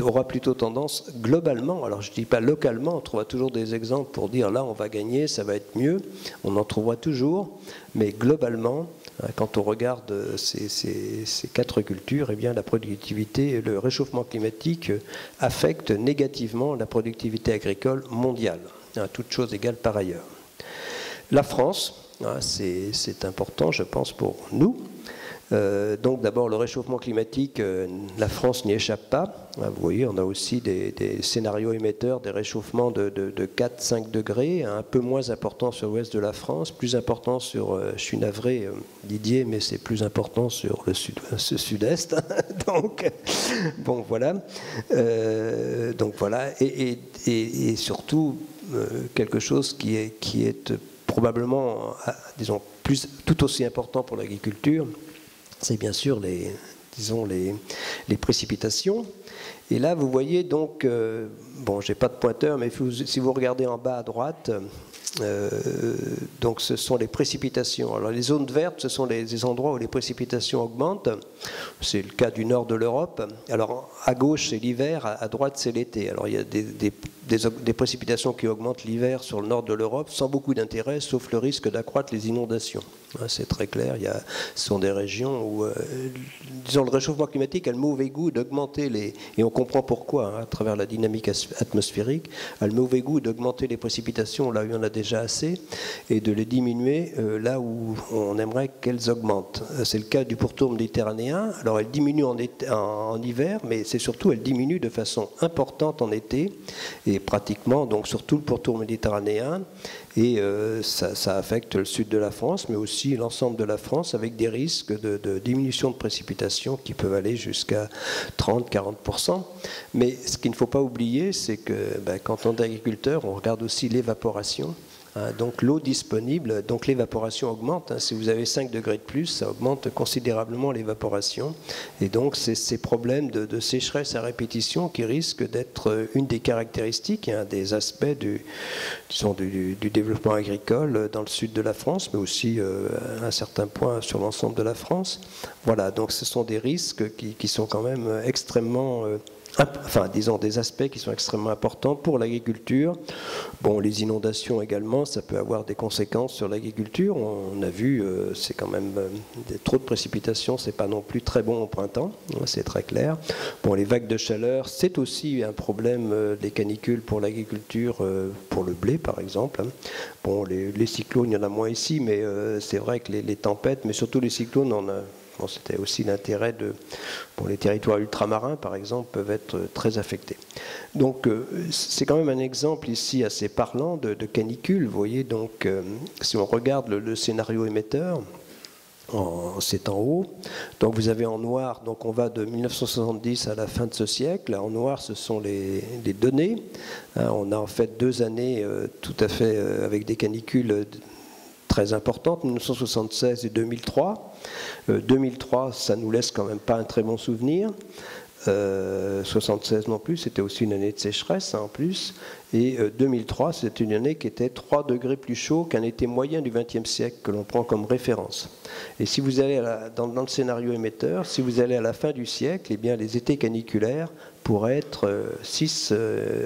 aura plutôt tendance globalement, alors je ne dis pas localement, on trouvera toujours des exemples pour dire là on va gagner, ça va être mieux, on en trouvera toujours, mais globalement, quand on regarde ces 4 cultures, eh bien la productivité, le réchauffement climatique affecte négativement la productivité agricole mondiale. toutes choses égales par ailleurs. La France, c'est important, je pense, pour nous. Donc d'abord le réchauffement climatique, la France n'y échappe pas. Vous voyez, on a aussi des scénarios émetteurs, des réchauffements de 4-5 degrés, un peu moins important sur l'ouest de la France, plus important sur, je suis navré Didier, mais c'est plus important sur le sud-est. Donc, bon voilà. Donc voilà, et surtout quelque chose qui est probablement, disons, tout aussi important pour l'agriculture, c'est bien sûr les précipitations. Et là, vous voyez donc, bon, j'ai pas de pointeur, mais si vous regardez en bas à droite, donc ce sont les précipitations. Alors les zones vertes, ce sont les endroits où les précipitations augmentent. C'est le cas du nord de l'Europe. Alors à gauche, c'est l'hiver, à droite, c'est l'été. Alors il y a des précipitations qui augmentent l'hiver sur le nord de l'Europe sans beaucoup d'intérêt, sauf le risque d'accroître les inondations. C'est très clair. Ce sont des régions où, disons, le réchauffement climatique a le mauvais goût d'augmenter et on comprend pourquoi, à travers la dynamique atmosphérique, a le mauvais goût d'augmenter les précipitations là où il y en a déjà assez et de les diminuer là où on aimerait qu'elles augmentent. C'est le cas du pourtour méditerranéen. Alors elle diminue en hiver, mais c'est surtout elle diminue de façon importante en été et pratiquement donc sur tout le pourtour méditerranéen. Et ça affecte le sud de la France, mais aussi l'ensemble de la France, avec des risques de diminution de précipitations qui peuvent aller jusqu'à 30-40%. Mais ce qu'il ne faut pas oublier, c'est que quand on est agriculteur, on regarde aussi l'évaporation. Donc l'eau disponible, donc l'évaporation augmente. Si vous avez 5 degrés de plus, ça augmente considérablement l'évaporation. Et donc c'est ces problèmes de sécheresse à répétition qui risquent d'être une des caractéristiques, un des aspects du développement agricole dans le sud de la France, mais aussi à un certain point sur l'ensemble de la France. Voilà, donc ce sont des risques qui sont quand même extrêmement... Enfin, disons, des aspects qui sont extrêmement importants pour l'agriculture. Bon, les inondations également, ça peut avoir des conséquences sur l'agriculture. On a vu, c'est quand même trop de précipitations, c'est pas non plus très bon au printemps, c'est très clair. Bon, les vagues de chaleur, c'est aussi un problème des canicules pour l'agriculture, pour le blé par exemple. Bon, les cyclones, il y en a moins ici, mais c'est vrai que les tempêtes, mais surtout les cyclones, bon, c'était aussi l'intérêt les territoires ultramarins, par exemple, peuvent être très affectés. Donc, c'est quand même un exemple ici assez parlant de canicule. Vous voyez, donc, si on regarde le scénario émetteur, c'est en haut. Donc, vous avez en noir, donc on va de 1970 à la fin de ce siècle. En noir, ce sont les données. On a en fait 2 années tout à fait avec des canicules très importantes, 1976 et 2003. 2003, ça nous laisse quand même pas un très bon souvenir. 76 non plus, c'était aussi une année de sécheresse en plus. Et 2003, c'était une année qui était 3 degrés plus chaud qu'un été moyen du XXe siècle que l'on prend comme référence. Et si vous allez dans le scénario émetteur, si vous allez à la fin du siècle, eh bien les étés caniculaires pourraient être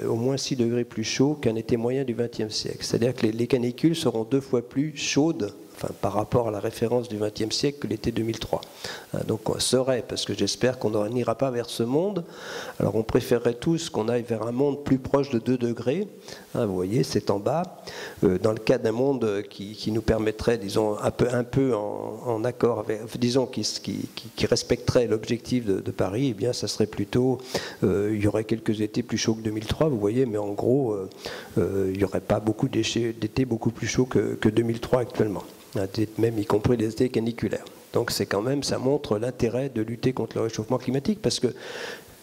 au moins 6 degrés plus chauds qu'un été moyen du XXe siècle. C'est-à-dire que les canicules seront 2 fois plus chaudes, enfin, par rapport à la référence du XXe siècle que l'été 2003. Donc on serait, parce que j'espère qu'on n'ira pas vers ce monde. Alors on préférerait tous qu'on aille vers un monde plus proche de 2 degrés. Vous voyez, c'est en bas. Dans le cas d'un monde qui nous permettrait, disons, un peu en accord avec, disons, qui respecterait l'objectif de Paris, eh bien, ça serait plutôt, il y aurait quelques étés plus chauds que 2003, vous voyez, mais en gros, il n'y aurait pas beaucoup d'étés beaucoup plus chauds que 2003 actuellement, même y compris les étés caniculaires. Donc c'est quand même, ça montre l'intérêt de lutter contre le réchauffement climatique, parce que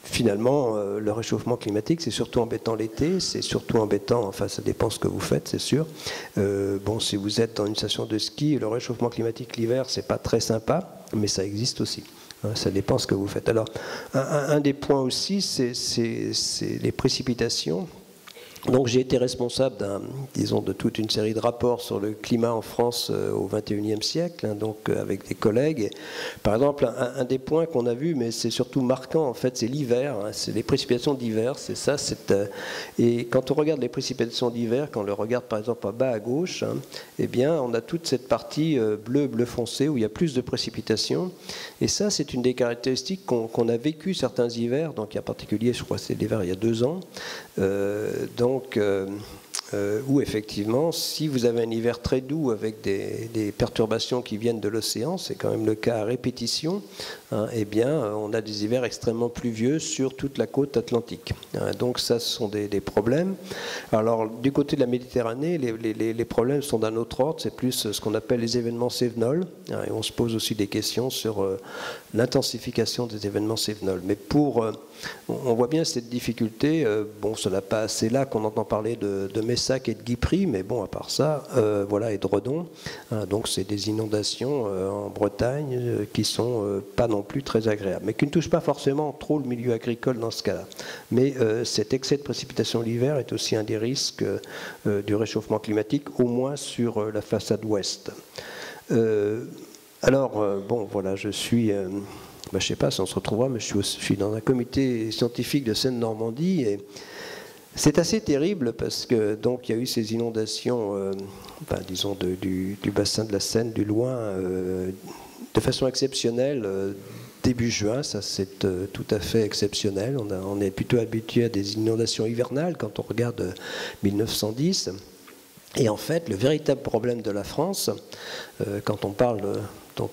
finalement, le réchauffement climatique, c'est surtout embêtant l'été, c'est surtout embêtant, enfin ça dépend ce que vous faites, c'est sûr. Bon, si vous êtes dans une station de ski, le réchauffement climatique l'hiver, c'est pas très sympa, mais ça existe aussi. Ça dépend ce que vous faites. Alors, un des points aussi, c'est les précipitations. Donc j'ai été responsable de toute une série de rapports sur le climat en France au XXIe siècle, donc avec des collègues. Par exemple, un des points qu'on a vu, mais c'est surtout marquant en fait, c'est l'hiver, c'est les précipitations d'hiver, c'est ça. Et quand on regarde les précipitations d'hiver, quand on le regarde par exemple en bas à gauche, eh bien on a toute cette partie bleu foncé où il y a plus de précipitations. Et ça, c'est une des caractéristiques qu'on a vécu certains hivers, donc en particulier, je crois que c'est l'hiver il y a 2 ans. Donc, où effectivement, si vous avez un hiver très doux avec des perturbations qui viennent de l'océan, c'est quand même le cas à répétition, hein, eh bien, on a des hivers extrêmement pluvieux sur toute la côte atlantique. Donc ça, ce sont des problèmes. Alors, du côté de la Méditerranée, les problèmes sont d'un autre ordre, c'est plus ce qu'on appelle les événements cévenols, hein, et on se pose aussi des questions sur l'intensification des événements cévenols. Mais on voit bien cette difficulté, bon, ce n'est pas assez là qu'on entend parler de Messac et de Guipry, mais bon, à part ça, voilà, et de Redon. Hein, donc c'est des inondations en Bretagne qui sont pas non plus très agréables, mais qui ne touchent pas forcément trop le milieu agricole dans ce cas-là. Mais cet excès de précipitation l'hiver est aussi un des risques du réchauffement climatique, au moins sur la façade ouest. Bon, voilà, je suis... je ne sais pas si on se retrouvera, mais je suis dans un comité scientifique de Seine-Normandie et c'est assez terrible parce que donc il y a eu ces inondations, disons du bassin de la Seine, du Loing, de façon exceptionnelle début juin. Ça c'est tout à fait exceptionnel. On est plutôt habitué à des inondations hivernales quand on regarde 1910. Et en fait, le véritable problème de la France, quand on parle par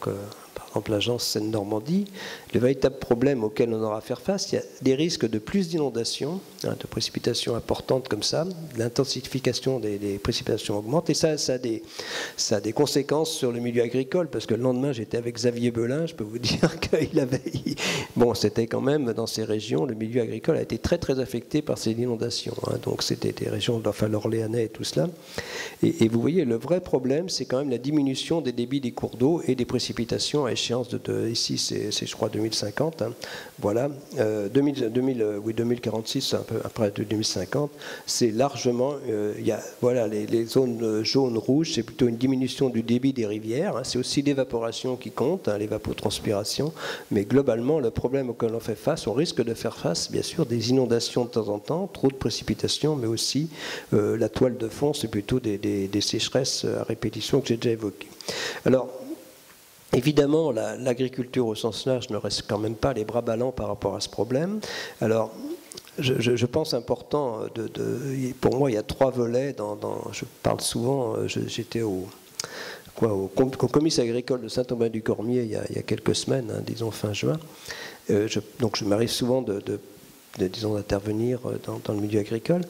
exemple l'agence Seine-Normandie, le véritable problème auquel on aura à faire face, il y a des risques de plus d'inondations, hein, de précipitations importantes comme ça, l'intensification des précipitations augmente, et ça a des conséquences sur le milieu agricole, parce que le lendemain j'étais avec Xavier Belin, je peux vous dire qu'il avait... Bon, c'était quand même dans ces régions, le milieu agricole a été très très affecté par ces inondations, hein, donc c'était des régions, enfin l'Orléanais et tout cela, et vous voyez, le vrai problème, c'est quand même la diminution des débits des cours d'eau et des précipitations à échéance ici c'est je crois 2050, hein, voilà, 2046, un peu après 2050, c'est largement, il y a, voilà, les zones jaunes, rouges, c'est plutôt une diminution du débit des rivières, hein, c'est aussi l'évaporation qui compte, hein, l'évapotranspiration, mais globalement, le problème auquel on fait face, on risque de faire face, bien sûr, des inondations de temps en temps, trop de précipitations, mais aussi la toile de fond, c'est plutôt des sécheresses à répétition que j'ai déjà évoquées. Alors, évidemment, l'agriculture au sens large ne reste quand même pas les bras ballants par rapport à ce problème. Alors, je pense important, pour moi, il y a trois volets. Je parle souvent, j'étais au comice agricole de Saint-Aubin-du-Cormier il y a quelques semaines, hein, disons fin juin. Donc, je m'arrive souvent d'intervenir dans le milieu agricole.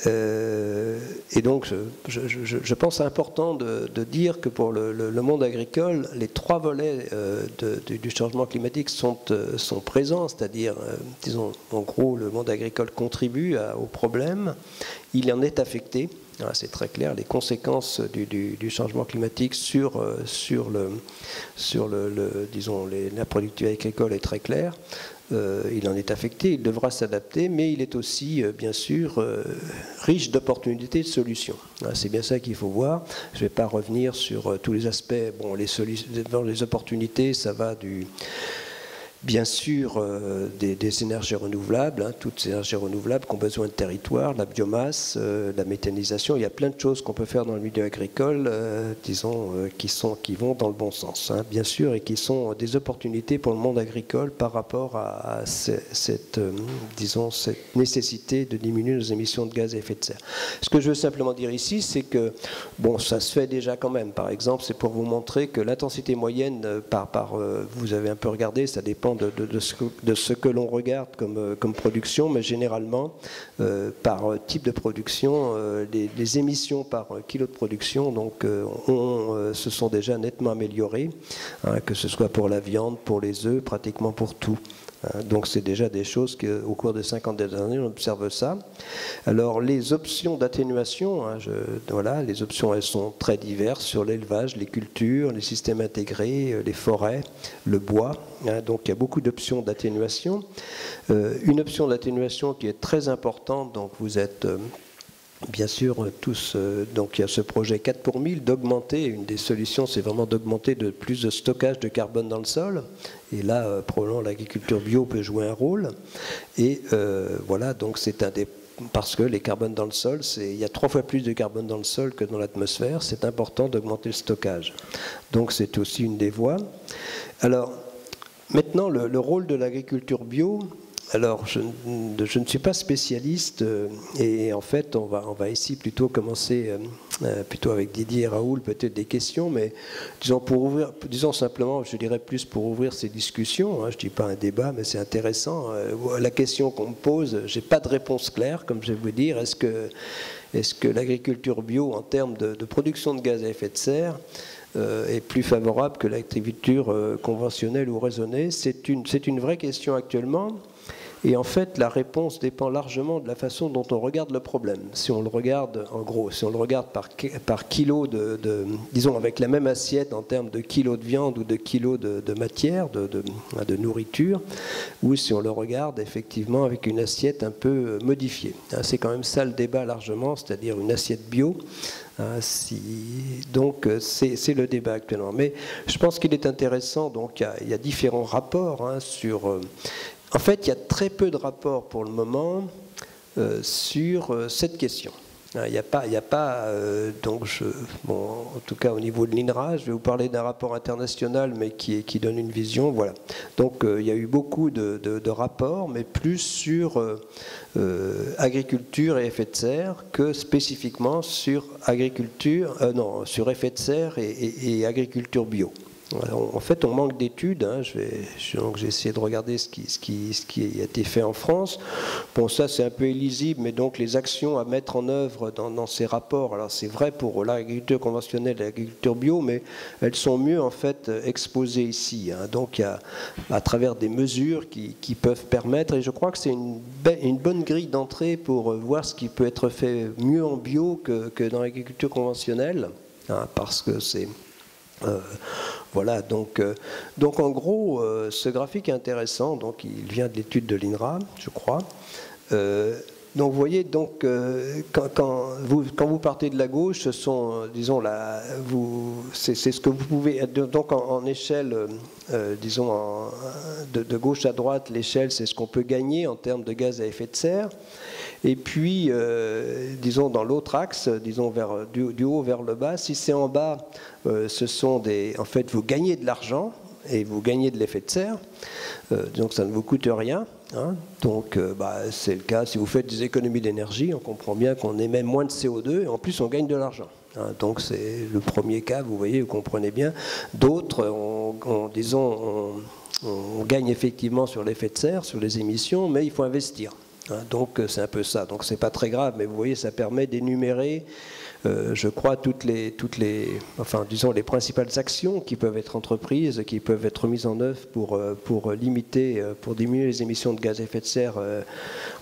Et donc, je pense important de dire que pour le monde agricole, les trois volets du changement climatique sont présents, c'est-à-dire, disons, en gros, le monde agricole contribue au problème, il en est affecté. C'est très clair, les conséquences du changement climatique sur la productivité agricole est très claire. Il en est affecté, il devra s'adapter, mais il est aussi, bien sûr, riche d'opportunités et de solutions. C'est bien ça qu'il faut voir. Je ne vais pas revenir sur tous les aspects. Bon, les opportunités, ça va bien sûr, des énergies renouvelables, hein, toutes ces énergies renouvelables qui ont besoin de territoire, la biomasse, la méthanisation. Il y a plein de choses qu'on peut faire dans le milieu agricole, disons, qui vont dans le bon sens, hein, bien sûr, et qui sont des opportunités pour le monde agricole par rapport à cette nécessité de diminuer nos émissions de gaz à effet de serre. Ce que je veux simplement dire ici, c'est que, bon, ça se fait déjà quand même. Par exemple, c'est pour vous montrer que l'intensité moyenne, vous avez un peu regardé, ça dépend de ce que l'on regarde comme production, mais généralement, par type de production, les émissions par kilo de production donc, se sont déjà nettement améliorées, hein, que ce soit pour la viande, pour les œufs, pratiquement pour tout. Donc c'est déjà des choses qu'au cours des 50 dernières années, on observe ça. Alors les options d'atténuation, hein, voilà, les options elles sont très diverses sur l'élevage, les cultures, les systèmes intégrés, les forêts, le bois. Hein, donc il y a beaucoup d'options d'atténuation. Une option d'atténuation qui est très importante, donc vous êtes... Bien sûr, tous, donc il y a ce projet 4 pour 1000 d'augmenter, une des solutions c'est vraiment d'augmenter de plus de stockage de carbone dans le sol, et là probablement l'agriculture bio peut jouer un rôle, et voilà, donc c'est parce que les carbones dans le sol, il y a 3 fois plus de carbone dans le sol que dans l'atmosphère, c'est important d'augmenter le stockage. Donc c'est aussi une des voies. Alors, maintenant le rôle de l'agriculture bio, alors, je ne suis pas spécialiste et en fait, on va ici plutôt commencer plutôt avec Didier et Raoul, peut-être des questions, mais disons simplement, je dirais plus pour ouvrir ces discussions, hein, je ne dis pas un débat, mais c'est intéressant. La question qu'on me pose, je n'ai pas de réponse claire, comme je vais vous dire. Est-ce que l'agriculture bio, en termes de production de gaz à effet de serre, est plus favorable que l'agriculture conventionnelle ou raisonnée? C'est une vraie question actuellement. Et en fait, la réponse dépend largement de la façon dont on regarde le problème. Si on le regarde, en gros, si on le regarde par kilo disons avec la même assiette en termes de kilos de viande ou de kilos de matière, de nourriture, ou si on le regarde effectivement avec une assiette un peu modifiée. C'est quand même ça le débat largement, c'est-à-dire une assiette bio. Donc c'est le débat actuellement. Mais je pense qu'il est intéressant, donc il y a différents rapports sur... En fait, il y a très peu de rapports pour le moment sur cette question. Il n'y a pas donc en tout cas au niveau de l'INRA, je vais vous parler d'un rapport international, mais qui donne une vision. Voilà. Donc il y a eu beaucoup de rapports, mais plus sur agriculture et effet de serre que spécifiquement sur sur effet de serre et agriculture bio. Alors, en fait, on manque d'études. Donc, j'ai essayé de regarder ce qui a été fait en France. Bon, ça, c'est un peu illisible, mais donc les actions à mettre en œuvre dans ces rapports, alors c'est vrai pour l'agriculture conventionnelle et l'agriculture bio, mais elles sont mieux en fait exposées ici. Donc, il y a à travers des mesures qui peuvent permettre, et je crois que c'est une bonne grille d'entrée pour voir ce qui peut être fait mieux en bio que dans l'agriculture conventionnelle, parce que c'est... voilà, donc en gros, ce graphique est intéressant, donc il vient de l'étude de l'INRA, je crois. Donc vous voyez, donc, quand vous partez de la gauche, ce sont, disons, c'est ce que vous pouvez, donc en échelle, disons, de gauche à droite, l'échelle, c'est ce qu'on peut gagner en termes de gaz à effet de serre. Et puis, disons, dans l'autre axe, disons, du haut vers le bas, si c'est en bas, ce sont en fait, vous gagnez de l'argent et vous gagnez de l'effet de serre, donc ça ne vous coûte rien. Donc, c'est le cas, si vous faites des économies d'énergie, on comprend bien qu'on émet moins de CO2 et en plus on gagne de l'argent. Donc, c'est le premier cas, vous voyez, vous comprenez bien. D'autres, on gagne effectivement sur l'effet de serre, sur les émissions, mais il faut investir. Donc c'est un peu ça, donc c'est pas très grave, mais vous voyez, ça permet d'énumérer, je crois, toutes les, enfin disons les principales actions qui peuvent être entreprises, qui peuvent être mises en œuvre pour diminuer les émissions de gaz à effet de serre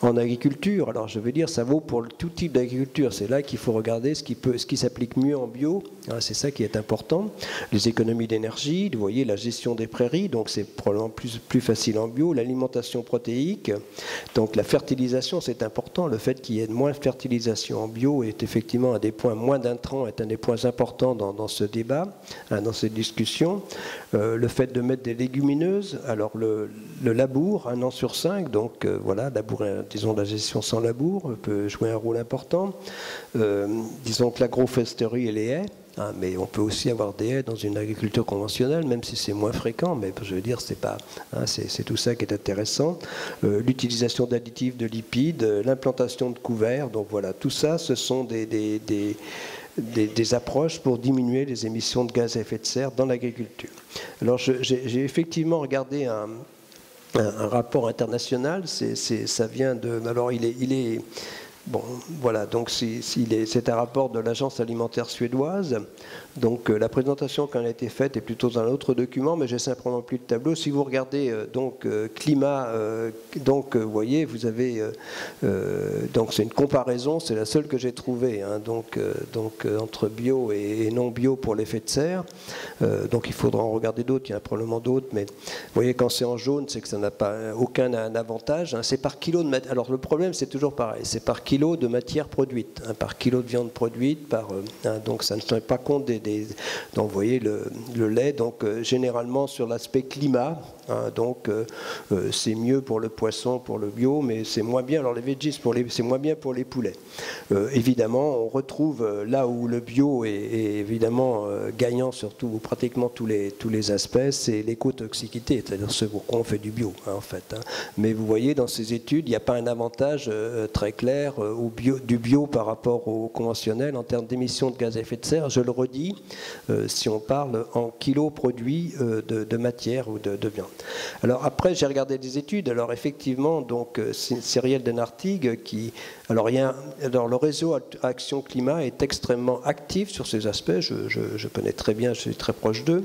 en agriculture. Alors je veux dire, ça vaut pour tout type d'agriculture. C'est là qu'il faut regarder ce qui s'applique mieux en bio. C'est ça qui est important. Les économies d'énergie, vous voyez, la gestion des prairies, donc c'est probablement plus facile en bio. L'alimentation protéique, donc la fertilisation, c'est important. Le fait qu'il y ait moins de fertilisation en bio est effectivement un des points, moins d'intrants est un des points importants dans ce débat, dans cette discussion. Le fait de mettre des légumineuses, alors le labour, 1 an sur 5, donc voilà, disons la gestion sans labour peut jouer un rôle important. Disons que l'agroforesterie et les haies, mais on peut aussi avoir des haies dans une agriculture conventionnelle, même si c'est moins fréquent, mais je veux dire, c'est tout ça qui est intéressant. L'utilisation d'additifs, de lipides, l'implantation de couverts, donc voilà, tout ça, ce sont des approches pour diminuer les émissions de gaz à effet de serre dans l'agriculture. Alors j'ai effectivement regardé un rapport international, ça vient de... Alors il est bon, voilà, donc c'est un rapport de l'Agence alimentaire suédoise. Donc la présentation qui en a été faite est plutôt dans un autre document, mais j'ai simplement plus de tableau. Si vous regardez climat, donc vous voyez, vous avez donc c'est une comparaison, c'est la seule que j'ai trouvée, donc entre bio et non bio pour l'effet de serre. Donc il faudra en regarder d'autres, il y en a probablement d'autres, mais vous voyez quand c'est en jaune, c'est que ça n'a pas aucun avantage. C'est par kilo de matière. Alors le problème c'est toujours pareil, c'est par kilo de matière produite, par kilo de viande produite, donc ça ne tient pas compte donc vous voyez le lait, donc généralement sur l'aspect climat, donc c'est mieux pour le poisson, pour le bio, mais c'est moins bien, alors les veggies, c'est moins bien pour les poulets. Évidemment, on retrouve là où le bio est évidemment gagnant sur pratiquement tous les aspects, c'est l'écotoxicité, c'est-à-dire ce pourquoi on fait du bio, en fait. Mais vous voyez, dans ces études, il n'y a pas un avantage très clair du bio par rapport au conventionnel en termes d'émissions de gaz à effet de serre. Je le redis, si on parle en kilos produits de matière ou de viande. Alors après, j'ai regardé des études. Alors effectivement, donc Cyrielle Denartigue, alors le réseau Action Climat est extrêmement actif sur ces aspects. Je connais très bien, je suis très proche d'eux.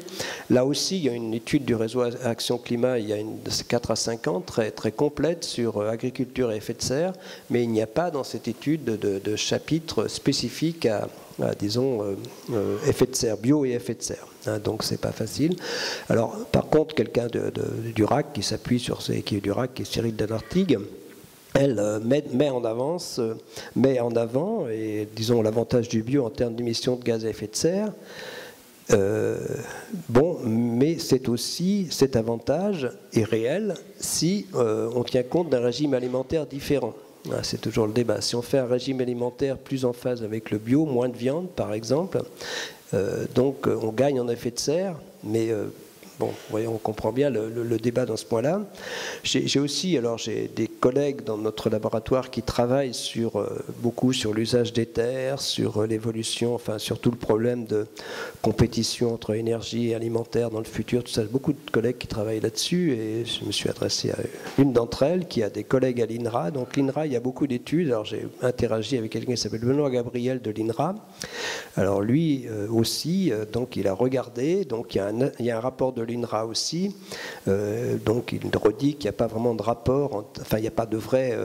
Là aussi, il y a une étude du réseau Action Climat, il y a 4 à 5 ans, très, très complète sur agriculture et effet de serre, mais il n'y a pas dans cette étude de chapitre spécifique à disons, effet de serre, bio et effet de serre. Donc c'est pas facile. Alors par contre, quelqu'un du RAC qui s'appuie sur qui est du RAC, qui est Cyrielle Denartigue, elle met en avant, et disons l'avantage du bio en termes d'émissions de gaz à effet de serre. Mais c'est aussi, cet avantage est réel si on tient compte d'un régime alimentaire différent. C'est toujours le débat. Si on fait un régime alimentaire plus en phase avec le bio, moins de viande par exemple, donc on gagne en effet de serre, mais bon, vous voyez, on comprend bien le débat dans ce point-là. J'ai des collègues dans notre laboratoire qui travaillent beaucoup sur l'usage des terres, sur l'évolution, enfin sur tout le problème de compétition entre énergie et alimentaire dans le futur. Tout ça, beaucoup de collègues qui travaillent là-dessus, et je me suis adressé à une d'entre elles qui a des collègues à l'INRA. Donc l'INRA, il y a beaucoup d'études. Alors j'ai interagi avec quelqu'un qui s'appelle Benoît Gabriel de l'INRA. Alors lui aussi, donc il a regardé. Donc il y a un rapport de l'INRA aussi, donc il redit qu'il n'y a pas vraiment de rapport, enfin il n'y a pas de vrai,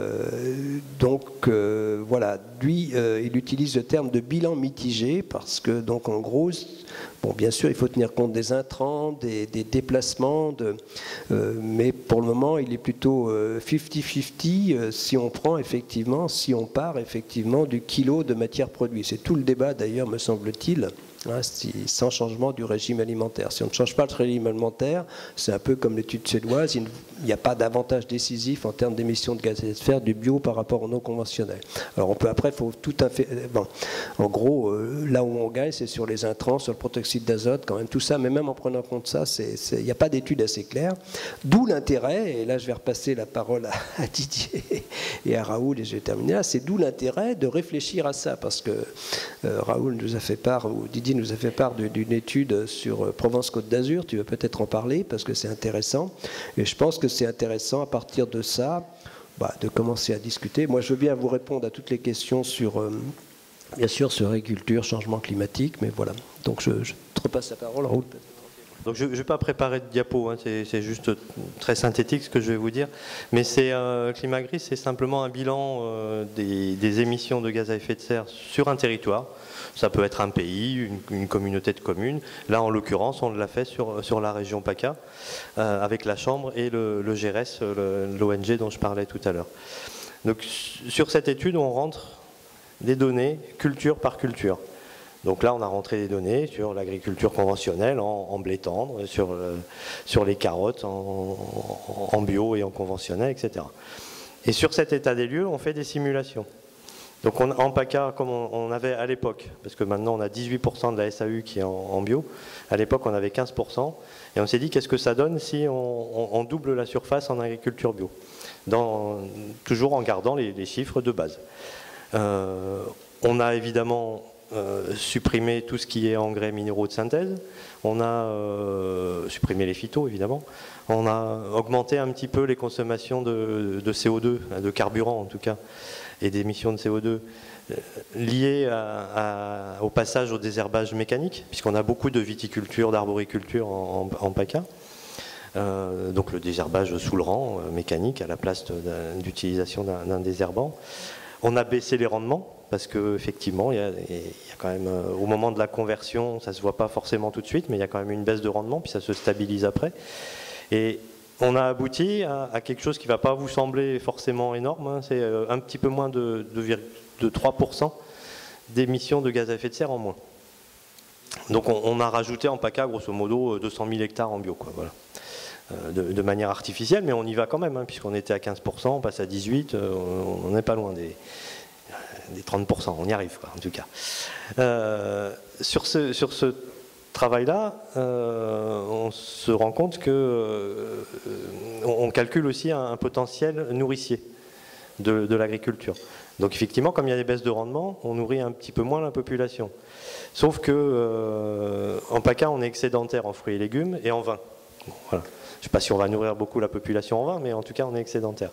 voilà, lui il utilise le terme de bilan mitigé parce que donc en gros, bon bien sûr il faut tenir compte des intrants, des déplacements, mais pour le moment il est plutôt 50-50 si on part effectivement du kilo de matière produite. C'est tout le débat d'ailleurs me semble-t-il. Sans changement du régime alimentaire. Si on ne change pas le régime alimentaire, c'est un peu comme l'étude suédoise, il n'y a pas d'avantage décisif en termes d'émissions de gaz à effet de serre du bio par rapport au non conventionnel. Alors on peut après, il faut tout à fait... Bon, en gros, là où on gagne, c'est sur les intrants, sur le protoxyde d'azote, quand même tout ça, mais même en prenant en compte ça, il n'y a pas d'étude assez claire. D'où l'intérêt, et là je vais repasser la parole à Didier et à Raoul, et je vais terminer là, c'est d'où l'intérêt de réfléchir à ça, parce que Raoul nous a fait part, ou Didier nous a fait part d'une étude sur Provence-Côte d'Azur. Tu vas peut-être en parler parce que c'est intéressant. Et je pense que c'est intéressant à partir de ça, de commencer à discuter. Moi, je veux bien vous répondre à toutes les questions bien sûr, sur agriculture, changement climatique, mais voilà. Donc, je te repasse la parole, Raoul. Donc je ne vais pas préparer de diapo, c'est juste très synthétique ce que je vais vous dire. Mais Climagris, c'est simplement un bilan des émissions de gaz à effet de serre sur un territoire. Ça peut être un pays, une communauté de communes. Là, en l'occurrence, on l'a fait sur la région PACA, avec la Chambre et le GRS, l'ONG dont je parlais tout à l'heure. Donc sur cette étude, on rentre des données culture par culture. Donc là, on a rentré des données sur l'agriculture conventionnelle en blé tendre, sur les carottes en bio et en conventionnel, etc. Et sur cet état des lieux, on fait des simulations. Donc en PACA, comme on avait à l'époque, parce que maintenant on a 18% de la SAU qui est en bio, à l'époque on avait 15%, et on s'est dit qu'est-ce que ça donne si on double la surface en agriculture bio, toujours en gardant les chiffres de base. On a évidemment supprimer tout ce qui est engrais minéraux de synthèse, on a supprimé les phytos évidemment, on a augmenté un petit peu les consommations de CO2, de carburant en tout cas, et d'émissions de CO2 liées au passage au désherbage mécanique, puisqu'on a beaucoup de viticulture, d'arboriculture en PACA. Donc le désherbage sous le rang mécanique à la place d'utilisation d'un désherbant. On a baissé les rendements, parce qu'effectivement, il y a quand même, au moment de la conversion, ça ne se voit pas forcément tout de suite, mais il y a quand même une baisse de rendement, puis ça se stabilise après. Et on a abouti à quelque chose qui ne va pas vous sembler forcément énorme, hein, c'est un petit peu moins de 3% d'émissions de gaz à effet de serre en moins. Donc on a rajouté en PACA grosso modo 200 000 hectares en bio, quoi, voilà. De manière artificielle, mais on y va quand même, hein, puisqu'on était à 15%, on passe à 18%, on n'est pas loin des 30%, on y arrive, quoi, en tout cas. Sur ce travail-là, on se rend compte que on calcule aussi un potentiel nourricier de l'agriculture. Donc effectivement, comme il y a des baisses de rendement, on nourrit un petit peu moins la population. Sauf que en PACA, on est excédentaire en fruits et légumes et en vin. Bon, voilà. Je ne sais pas si on va nourrir beaucoup la population en vin, mais en tout cas, on est excédentaire.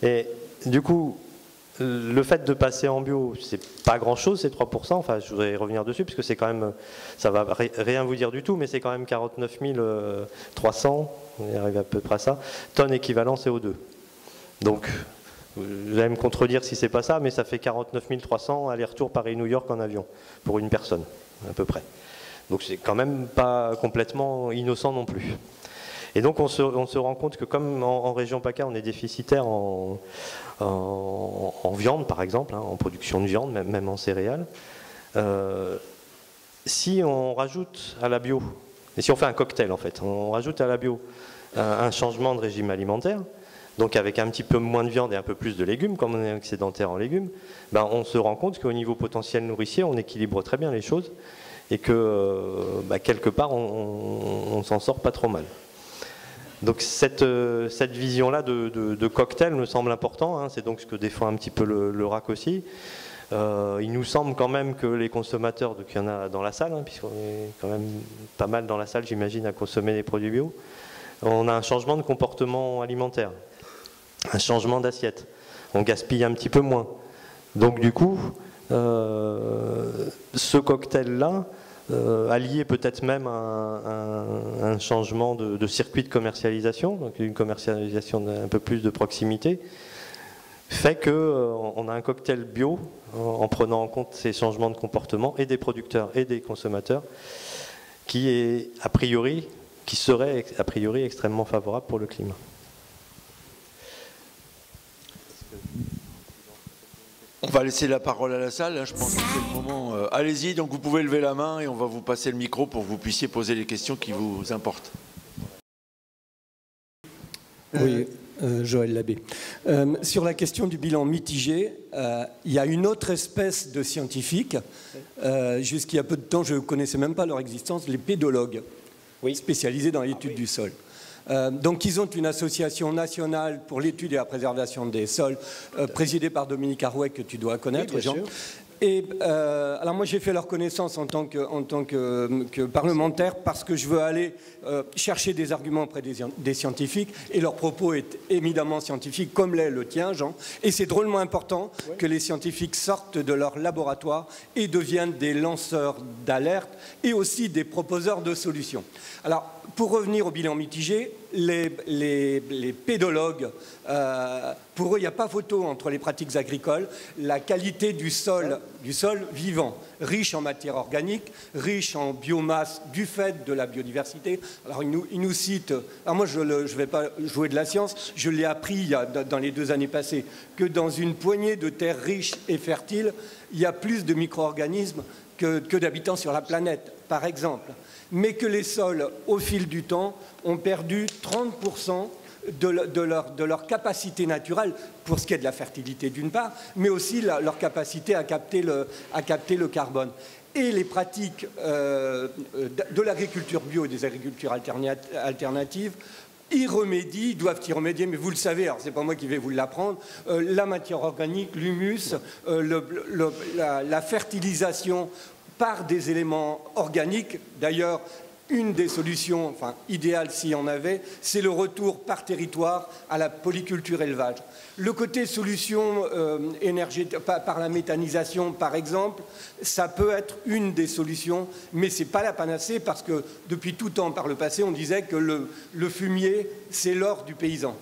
Et du coup, le fait de passer en bio, c'est pas grand-chose, c'est 3%. Enfin, je voudrais revenir dessus, parce que c'est quand même, ça va rien vous dire du tout, mais c'est quand même 49 300, on arrive à peu près à ça, tonnes équivalent CO2. Donc, vous allez me contredire si c'est pas ça, mais ça fait 49 300 aller-retour Paris-New York en avion, pour une personne, à peu près. Donc c'est quand même pas complètement innocent non plus. Et donc on se rend compte que comme en région PACA, on est déficitaire en viande par exemple, hein, en production de viande, même en céréales, si on rajoute à la bio, et si on fait un cocktail en fait, on rajoute à la bio un changement de régime alimentaire, donc avec un petit peu moins de viande et un peu plus de légumes, comme on est excédentaire en légumes, ben on se rend compte qu'au niveau potentiel nourricier, on équilibre très bien les choses et que quelque part, on s'en sort pas trop mal. Donc cette vision-là de cocktail me semble important, hein, c'est donc ce que défend un petit peu le RAC aussi. Il nous semble quand même que les consommateurs, donc il y en a dans la salle, hein, puisqu'on est quand même pas mal dans la salle, j'imagine, à consommer des produits bio, on a un changement de comportement alimentaire, un changement d'assiette. On gaspille un petit peu moins. Donc du coup, ce cocktail-là, allié peut-être même à un changement de circuit de commercialisation, donc une commercialisation d'un peu plus de proximité, fait qu'on a un cocktail bio en prenant en compte ces changements de comportement et des producteurs et des consommateurs qui serait a priori extrêmement favorable pour le climat. On va laisser la parole à la salle, hein, je pense que c'est le moment. Allez-y, donc vous pouvez lever la main et on va vous passer le micro pour que vous puissiez poser les questions qui vous importent. Oui, Joël Labbé. Sur la question du bilan mitigé, il y a une autre espèce de scientifiques. Jusqu'il y a peu de temps, je ne connaissais même pas leur existence, les pédologues, spécialisés dans l'étude du sol. Donc ils ont une association nationale pour l'étude et la préservation des sols, présidée par Dominique Arouet, que tu dois connaître, Jean. Et alors moi j'ai fait leur connaissance en tant que parlementaire parce que je veux aller chercher des arguments auprès des scientifiques et leur propos est éminemment scientifique comme l'est le tien, Jean. Et c'est drôlement important que les scientifiques sortent de leur laboratoire et deviennent des lanceurs d'alerte et aussi des proposeurs de solutions. Alors pour revenir au bilan mitigé, les pédologues, pour eux, il n'y a pas photo entre les pratiques agricoles. La qualité du sol vivant, riche en matière organique, riche en biomasse du fait de la biodiversité. Alors, il nous cite, alors moi je ne vais pas jouer de la science, je l'ai appris dans les 2 années passées, que dans une poignée de terres riches et fertiles, il y a plus de micro-organismes que d'habitants sur la planète, par exemple. Mais que les sols, au fil du temps, ont perdu 30% de leur capacité naturelle, pour ce qui est de la fertilité d'une part, mais aussi leur capacité à capter le carbone. Et les pratiques de l'agriculture bio et des agricultures alternatives doivent y remédier, mais vous le savez, alors c'est pas moi qui vais vous l'apprendre, la matière organique, l'humus, la fertilisation par des éléments organiques. D'ailleurs, une des solutions idéales s'il y en avait, c'est le retour par territoire à la polyculture élevage. Le côté solution énergétique, par la méthanisation par exemple, ça peut être une des solutions, mais ce n'est pas la panacée parce que depuis tout temps par le passé, on disait que le fumier, c'est l'or du paysan.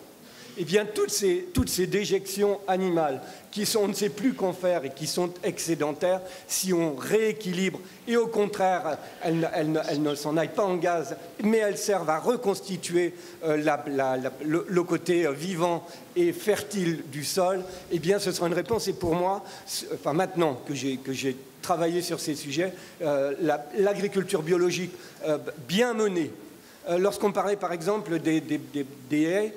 eh bien toutes ces déjections animales qui sont, on ne sait plus qu'en faire et qui sont excédentaires, si on rééquilibre, et au contraire, elles ne s'en aillent pas en gaz, mais elles servent à reconstituer le côté vivant et fertile du sol, eh bien ce sera une réponse. Et pour moi, enfin maintenant que j'ai travaillé sur ces sujets, l'agriculture biologique bien menée, lorsqu'on parlait par exemple des haies,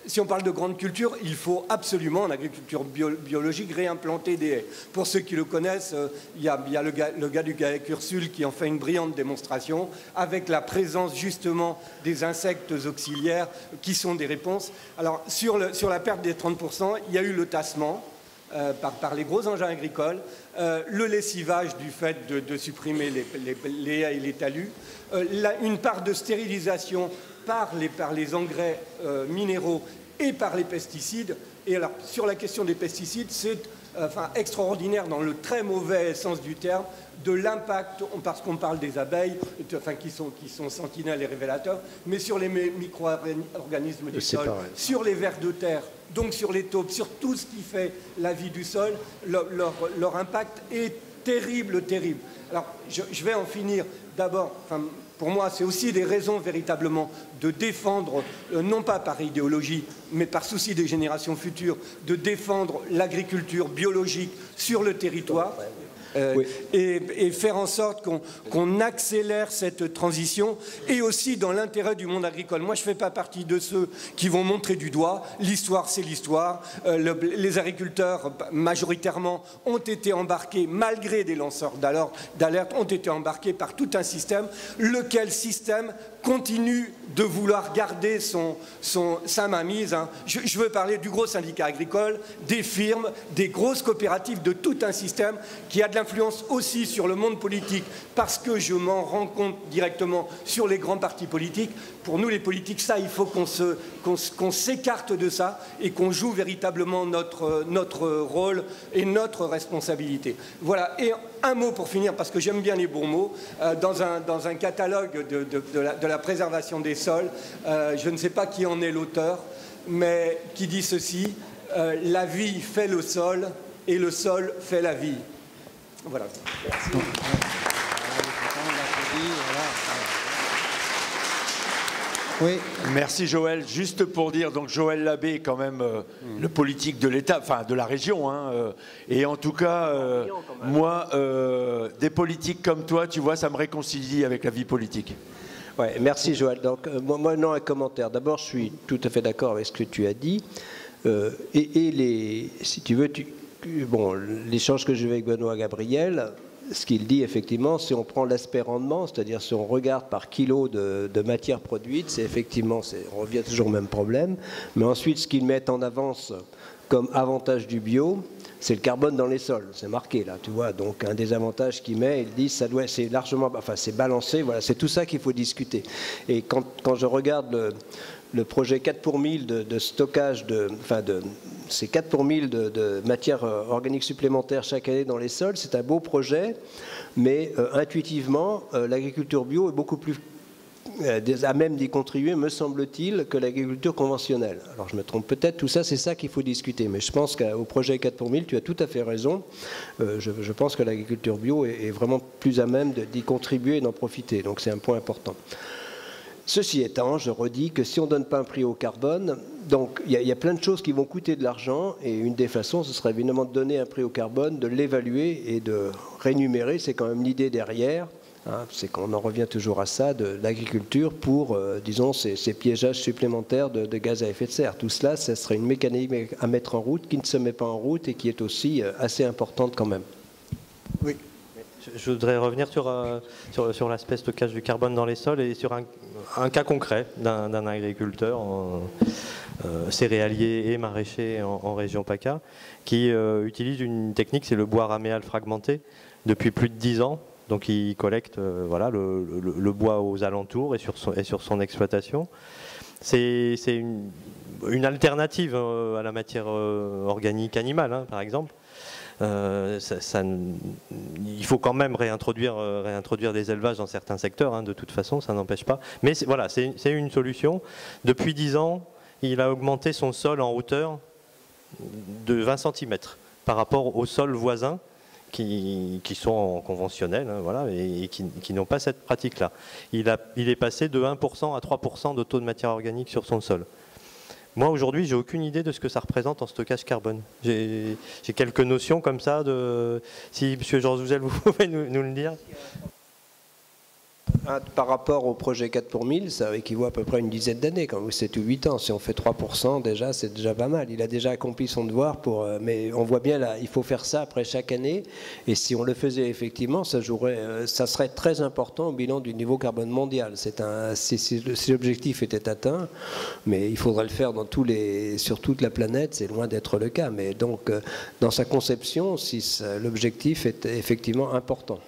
si on parle de grandes cultures, il faut absolument en agriculture biologique réimplanter des haies. Pour ceux qui le connaissent, il y a le gars du GAEC Ursule qui en fait une brillante démonstration avec la présence justement des insectes auxiliaires qui sont des réponses. Alors sur la perte des 30%, il y a eu le tassement par les gros engins agricoles, le lessivage du fait de supprimer les haies et les talus, une part de stérilisation par les engrais minéraux et par les pesticides. Et alors, sur la question des pesticides, c'est extraordinaire dans le très mauvais sens du terme de l'impact, parce qu'on parle des abeilles, qui sont sentinelles et révélateurs, mais sur les micro-organismes du sol, sur les vers de terre, donc sur les taupes, sur tout ce qui fait la vie du sol, leur impact est terrible, terrible. Alors, je vais en finir d'abord. Pour moi, c'est aussi des raisons véritablement de défendre, non pas par idéologie, mais par souci des générations futures, de défendre l'agriculture biologique sur le territoire. Oui. Et faire en sorte qu'on accélère cette transition, et aussi dans l'intérêt du monde agricole. Moi, je ne fais pas partie de ceux qui vont montrer du doigt. L'histoire, c'est l'histoire. Les agriculteurs, majoritairement, ont été embarqués, malgré des lanceurs d'alerte, ont été embarqués par tout un système, lequel système continue de vouloir garder sa mainmise. Je veux parler du gros syndicat agricole, des firmes, des grosses coopératives, de tout un système qui a de l'influence aussi sur le monde politique, parce que je m'en rends compte directement sur les grands partis politiques. Pour nous, les politiques, ça, il faut qu'on s'écarte de ça et qu'on joue véritablement notre rôle et notre responsabilité. Voilà. Et un mot pour finir, parce que j'aime bien les bons mots. Dans un catalogue de la préservation des sols, je ne sais pas qui en est l'auteur, mais qui dit ceci: la vie fait le sol et le sol fait la vie. Voilà. Merci. Oui. Merci Joël. Juste pour dire, donc Joël Labbé est quand même le politique de l'État, enfin de la région, et en tout cas, moi, des politiques comme toi, tu vois, ça me réconcilie avec la vie politique. Ouais, merci Joël. Donc moi non, un commentaire. D'abord, je suis tout à fait d'accord avec ce que tu as dit, si tu veux, l'échange que j'ai eu avec Benoît Gabriel, ce qu'il dit effectivement, si on prend l'aspect rendement, c'est-à-dire si on regarde par kilo de matière produite, c'est effectivement, on revient toujours au même problème. Mais ensuite, ce qu'ils mettent en avance comme avantage du bio, c'est le carbone dans les sols. C'est marqué là, tu vois. Donc un des avantages qu'il met, il dit, c'est largement, c'est balancé. Voilà, c'est tout ça qu'il faut discuter. Et quand je regarde le projet 4 pour 1000 de stockage c'est 4 pour 1000 de matière organique supplémentaire chaque année dans les sols. C'est un beau projet, mais intuitivement, l'agriculture bio est beaucoup plus à même d'y contribuer, me semble-t-il, que l'agriculture conventionnelle. Alors je me trompe peut-être, tout ça, c'est ça qu'il faut discuter. Mais je pense qu'au projet 4 pour 1000, tu as tout à fait raison. Je pense que l'agriculture bio est vraiment plus à même d'y contribuer et d'en profiter. Donc c'est un point important. Ceci étant, je redis que si on ne donne pas un prix au carbone, donc il y a plein de choses qui vont coûter de l'argent, et une des façons, ce serait évidemment de donner un prix au carbone, de l'évaluer et de rémunérer. C'est quand même l'idée derrière. C'est qu'on en revient toujours à ça, de l'agriculture pour, disons, ces piégeages supplémentaires de gaz à effet de serre. Tout cela, ça serait une mécanique à mettre en route, qui ne se met pas en route et qui est aussi assez importante quand même. Oui. Je voudrais revenir sur l'aspect stockage du carbone dans les sols et sur un cas concret d'un agriculteur céréalier et maraîcher en région PACA qui utilise une technique, c'est le bois raméal fragmenté, depuis plus de 10 ans. Donc il collecte le bois aux alentours et sur son exploitation. C'est une alternative à la matière organique animale, par exemple. Il faut quand même réintroduire des élevages dans certains secteurs, de toute façon, ça n'empêche pas. Mais c'est une solution. Depuis 10 ans, il a augmenté son sol en hauteur de 20 cm par rapport aux sols voisins qui sont conventionnels, hein, voilà, et qui n'ont pas cette pratique-là. Il est passé de 1% à 3% de taux de matière organique sur son sol. Moi, aujourd'hui, j'ai aucune idée de ce que ça représente en stockage carbone. J'ai quelques notions comme ça. Si M. Jean Jouzel, vous pouvez nous le dire. Par rapport au projet 4 pour 1000, ça équivaut à peu près une dizaine d'années, quand vous 7 ou 8 ans. Si on fait 3%, déjà, c'est déjà pas mal. Il a déjà accompli son devoir, mais on voit bien là, il faut faire ça après chaque année. Et si on le faisait effectivement, ça serait très important au bilan du niveau carbone mondial. Si l'objectif était atteint, mais il faudrait le faire sur toute la planète, c'est loin d'être le cas. Mais donc, dans sa conception, si l'objectif est effectivement important.